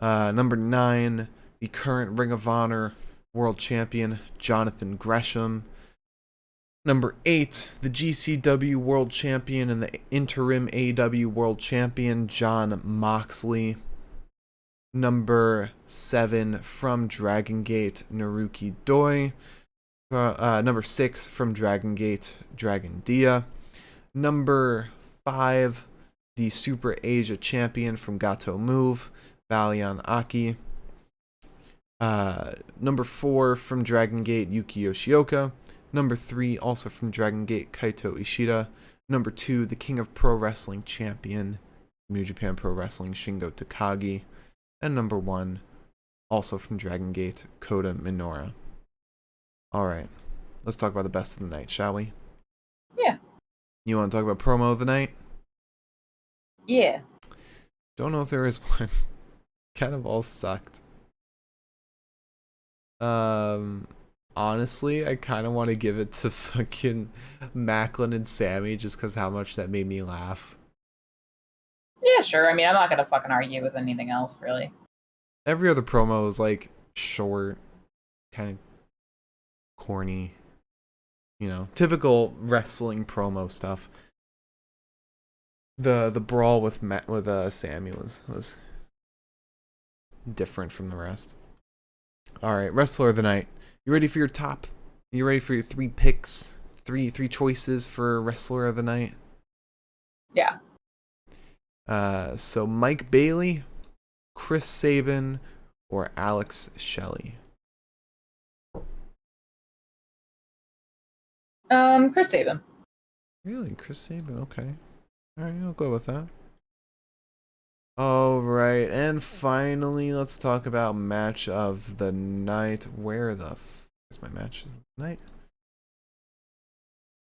B: Number 9, the current Ring of Honor World Champion, Jonathan Gresham. Number 8, the GCW World Champion and the interim AEW World Champion, Jon Moxley. Number 7, from Dragon Gate, Naruki Doi. Number 6, from Dragon Gate, Dragon Dia. Number 5, the Super Asia Champion from Gato Move, Valian Aki. Number 4, from Dragon Gate, Yuki Yoshioka. Number 3, also from Dragon Gate, Kaito Ishida. Number 2, the King of Pro Wrestling Champion, New Japan Pro Wrestling, Shingo Takagi. And number 1, also from Dragon Gate, Kota Minoura. Alright, let's talk about the best of the night, shall we?
A: Yeah.
B: You want to talk about promo of the night?
A: Yeah.
B: Don't know if there is one. Kind of all sucked. Honestly, I kind of want to give it to fucking Macklin and Sami just because how much that made me laugh.
A: Yeah, sure. I mean, I'm not gonna fucking argue with anything else, really.
B: Every other promo was like short, kind of corny, typical wrestling promo stuff. The brawl with Sami was different from the rest. All right, wrestler of the night. You ready for your top? You ready for your 3 picks? Three choices for wrestler of the night?
A: Yeah.
B: So Mike Bailey, Chris Sabin, or Alex Shelley?
A: Chris Sabin.
B: Really? Chris Sabin, okay. Alright, I'll go with that. Alright, and finally, let's talk about match of the night. Where the f is my match of the night?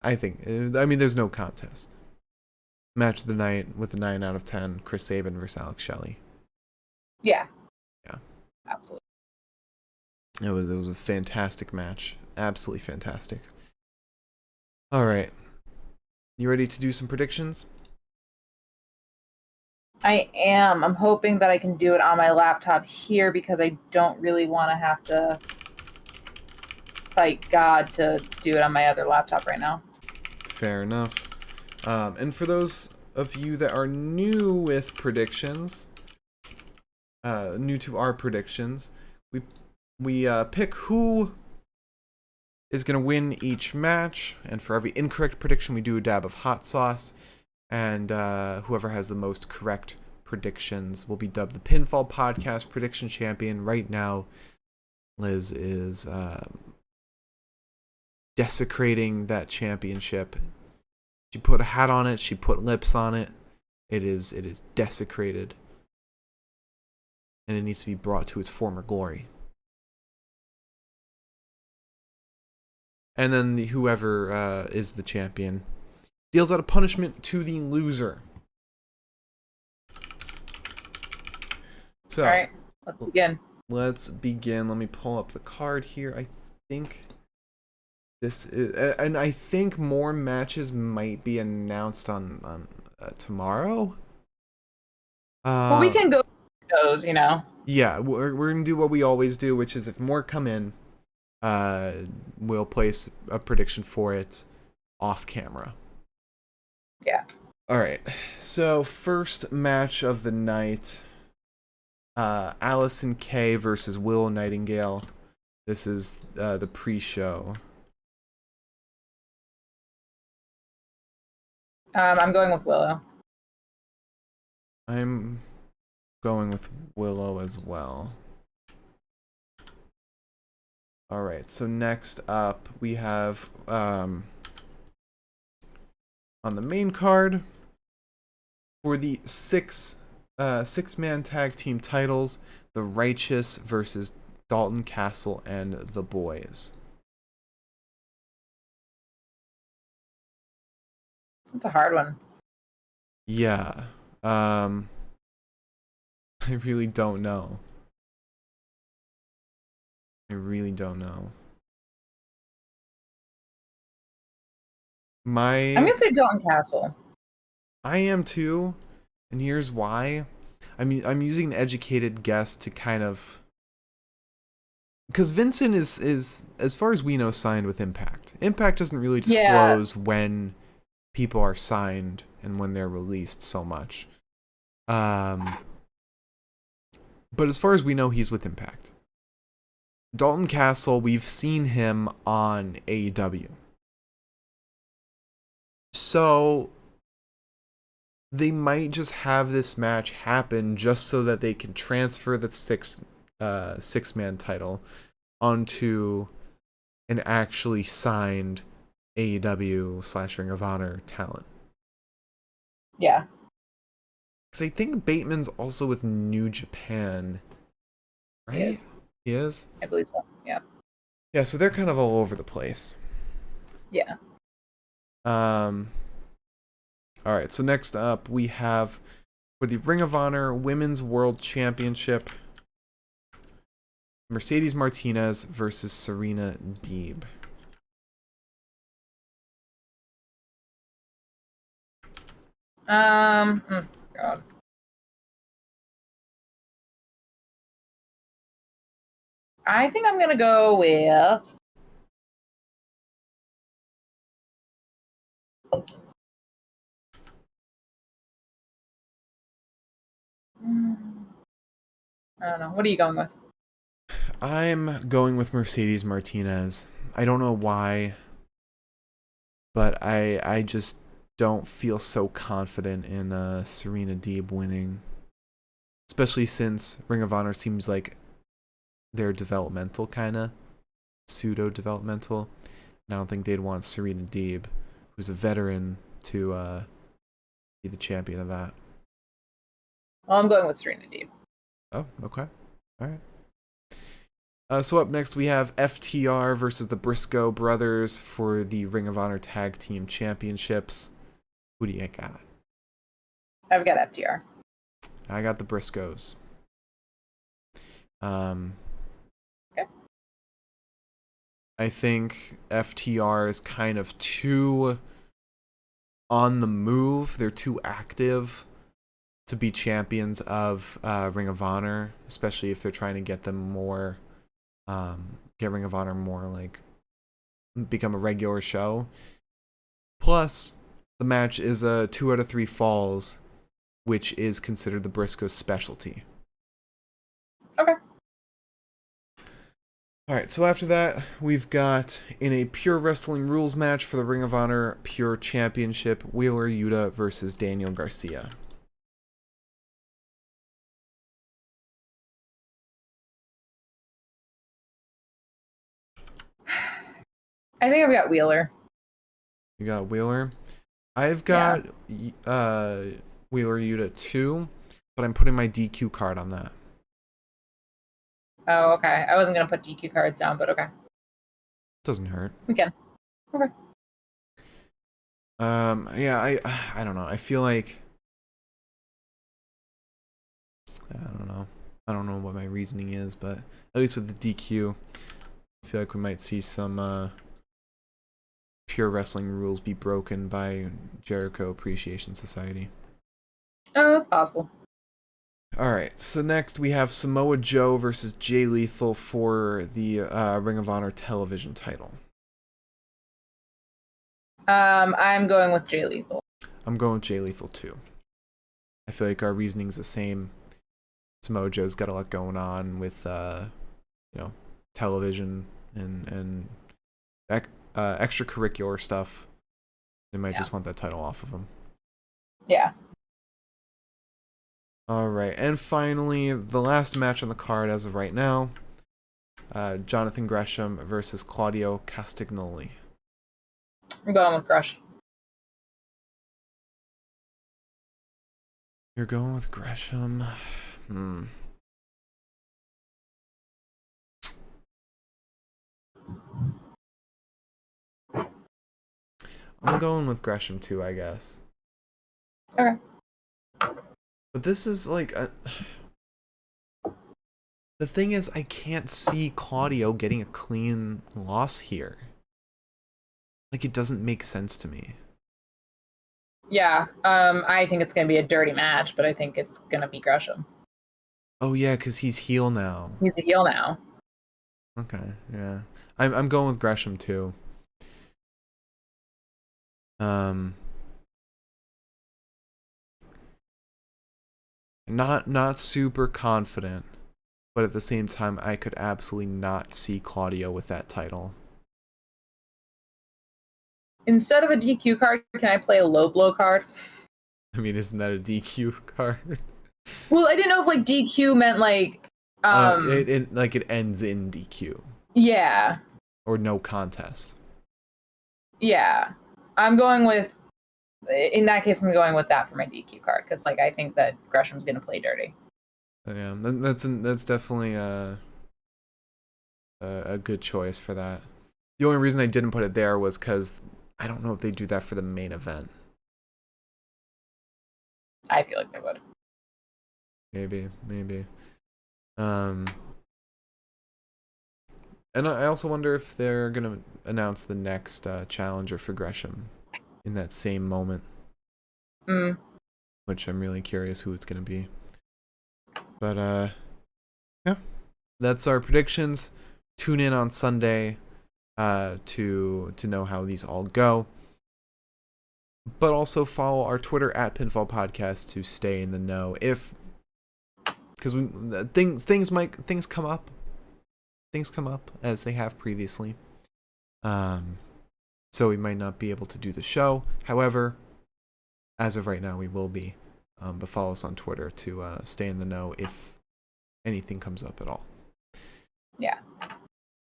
B: I mean, there's no contest. Match of the night with a 9 out of 10, Chris Sabin versus Alex Shelley.
A: Yeah.
B: Yeah.
A: Absolutely.
B: It was a fantastic match. Absolutely fantastic. Alright. You ready to do some predictions?
A: I am. I'm hoping that I can do it on my laptop here because I don't really want to have to fight God to do it on my other laptop right now.
B: Fair enough. And for those of you that are new with predictions, new to our predictions, we pick who is going to win each match, and for every incorrect prediction, we do a dab of hot sauce, and whoever has the most correct predictions will be dubbed the Pinfall Podcast Prediction Champion. Right now, Liz is desecrating that championship. She put a hat on it. She put lips on it. It is desecrated, and it needs to be brought to its former glory. And then whoever is the champion deals out a punishment to the loser. So,
A: all right, let's begin.
B: Let's begin. Let me pull up the card here. I think this is, and I think more matches might be announced on tomorrow.
A: Well, we can go those,
B: Yeah, we're gonna do what we always do, which is if more come in, we'll place a prediction for it off camera.
A: Yeah.
B: All right. So first match of the night, Allison Kay versus Willow Nightingale. This is the pre-show.
A: I'm going with Willow.
B: I'm going with Willow as well. All right. So next up, we have on the main card for the six-man tag team titles, the Righteous versus Dalton Castle and the Boys.
A: It's a hard one.
B: Yeah. I really don't know. I'm
A: gonna say Dalton Castle.
B: I am too, and here's why. I'm using an educated guess to kind of, because Vincent is as far as we know signed with Impact. Impact doesn't really disclose when people are signed and when they're released so much. But as far as we know, he's with Impact. Dalton Castle, we've seen him on AEW. So they might just have this match happen just so that they can transfer the six-man title onto an actually signed AEW / Ring of Honor talent.
A: Yeah.
B: Because I think Bateman's also with New Japan, right? He is?
A: I believe so, yeah.
B: Yeah, so they're kind of all over the place.
A: Yeah.
B: Alright, so next up we have for the Ring of Honor Women's World Championship, Mercedes Martinez versus Serena Deeb.
A: God. I think I'm gonna go with I don't know. What are you going with?
B: I'm going with Mercedes Martinez. I don't know why, but I just don't feel so confident in Serena Deeb winning. Especially since Ring of Honor seems like they're developmental, kind of. Pseudo-developmental. And I don't think they'd want Serena Deeb, who's a veteran, to be the champion of that.
A: Well, I'm going with Serena Deeb.
B: Oh, okay. Alright. So up next we have FTR versus the Briscoe brothers for the Ring of Honor Tag Team Championships. Who do you got?
A: I've got FTR.
B: I got the Briscoes.
A: Okay.
B: I think FTR is kind of too on the move. They're too active. to be champions of Ring of Honor, especially if they're trying to get them more, get Ring of Honor more like become a regular show. Plus, the match is a 2 out of 3 falls, which is considered the Briscoes specialty.
A: Okay.
B: Alright, so after that, we've got, in a Pure Wrestling Rules match for the Ring of Honor Pure Championship, Wheeler Yuta versus Daniel Garcia.
A: I think I've got Wheeler.
B: You got Wheeler. I've got Wheeler Yuta 2, but I'm putting my DQ card on that.
A: Oh, okay. I wasn't going to put DQ cards down, but okay.
B: Doesn't hurt.
A: We can. Okay.
B: Yeah, I don't know. I feel like... I don't know what my reasoning is, but at least with the DQ, I feel like we might see some Pure Wrestling rules be broken by Jericho Appreciation Society.
A: Oh, that's possible.
B: Alright, so next we have Samoa Joe versus Jay Lethal for the Ring of Honor television title.
A: I'm going with Jay Lethal.
B: I'm going with Jay Lethal too. I feel like our reasoning's the same. Samoa Joe's got a lot going on with, television and extracurricular stuff. They might just want that title off of him.
A: Yeah.
B: Alright, and finally, the last match on the card as of right now, Jonathan Gresham versus Claudio Castagnoli.
A: I'm going with Grush.
B: You're going with Gresham. I'm going with Gresham too, I guess.
A: Okay.
B: But this is like the thing is, I can't see Claudio getting a clean loss here. Like, it doesn't make sense to me.
A: Yeah. I think it's going to be a dirty match, but I think it's going to be Gresham.
B: Oh yeah, because he's heel now.
A: He's a heel now.
B: Okay, yeah. I'm going with Gresham too. Not super confident, but at the same time, I could absolutely not see Claudio with that title.
A: Instead of a DQ card, can I play a low blow card?
B: I mean, isn't that a DQ card?
A: Well, I didn't know if like DQ meant like
B: it ends in DQ.
A: Yeah.
B: Or no contest.
A: Yeah. In that case, I'm going with that for my DQ card, because like I think that Gresham's going to play dirty.
B: Yeah, that's definitely a good choice for that. The only reason I didn't put it there was because I don't know if they do that for the main event.
A: I feel like they would.
B: Maybe. And I also wonder if they're gonna announce the next challenger for Gresham in that same moment. Which I'm really curious who it's gonna be. But yeah, that's our predictions. Tune in on Sunday to know how these all go. But also follow our Twitter at Pinfall Podcast to stay in the know. Because things come up. Things come up as they have previously. So we might not be able to do the show. However, as of right now, we will be. But follow us on Twitter to stay in the know if anything comes up at all.
A: Yeah.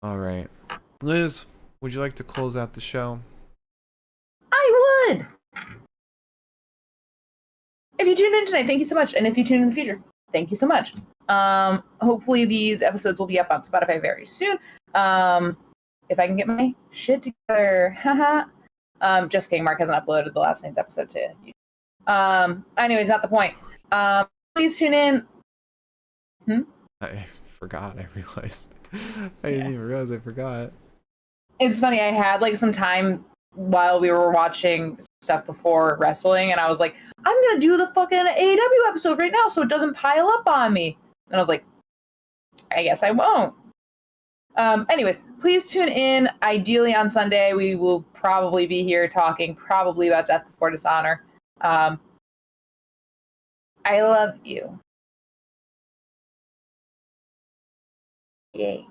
B: All right. Liz, would you like to close out the show?
A: I would. If you tuned in tonight, thank you so much. And if you tune in the future, thank you so much. Hopefully these episodes will be up on Spotify very soon. If I can get my shit together. Haha. Just kidding. Mark hasn't uploaded the last night's episode to YouTube. Anyways, not the point. Please tune in.
B: I forgot. I realized. I didn't even realize I forgot.
A: It's funny. I had like some time while we were watching stuff before wrestling, and I was like, I'm gonna do the fucking AEW episode right now so it doesn't pile up on me. And I was like, I guess I won't. Anyways, please tune in. Ideally on Sunday, we will probably be here talking probably about Death Before Dishonor. I love you. Yay.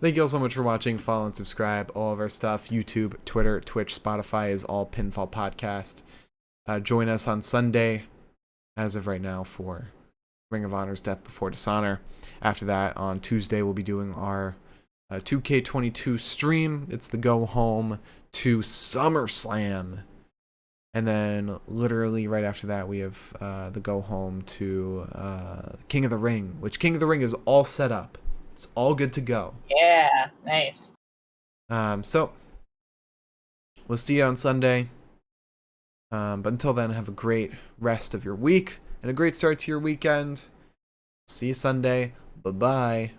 B: Thank you all so much for watching. Follow and subscribe. All of our stuff, YouTube, Twitter, Twitch, Spotify is all Pinfall Podcast. Join us on Sunday, as of right now, for Ring of Honor's Death Before Dishonor. After that, on Tuesday, we'll be doing our 2K22 stream. It's the go home to SummerSlam. And then literally right after that, we have the go home to King of the Ring, which King of the Ring is all set up. It's all good to go.
A: Yeah, nice.
B: So we'll see you on Sunday. But until then, have a great rest of your week and a great start to your weekend. See you Sunday. Bye-bye.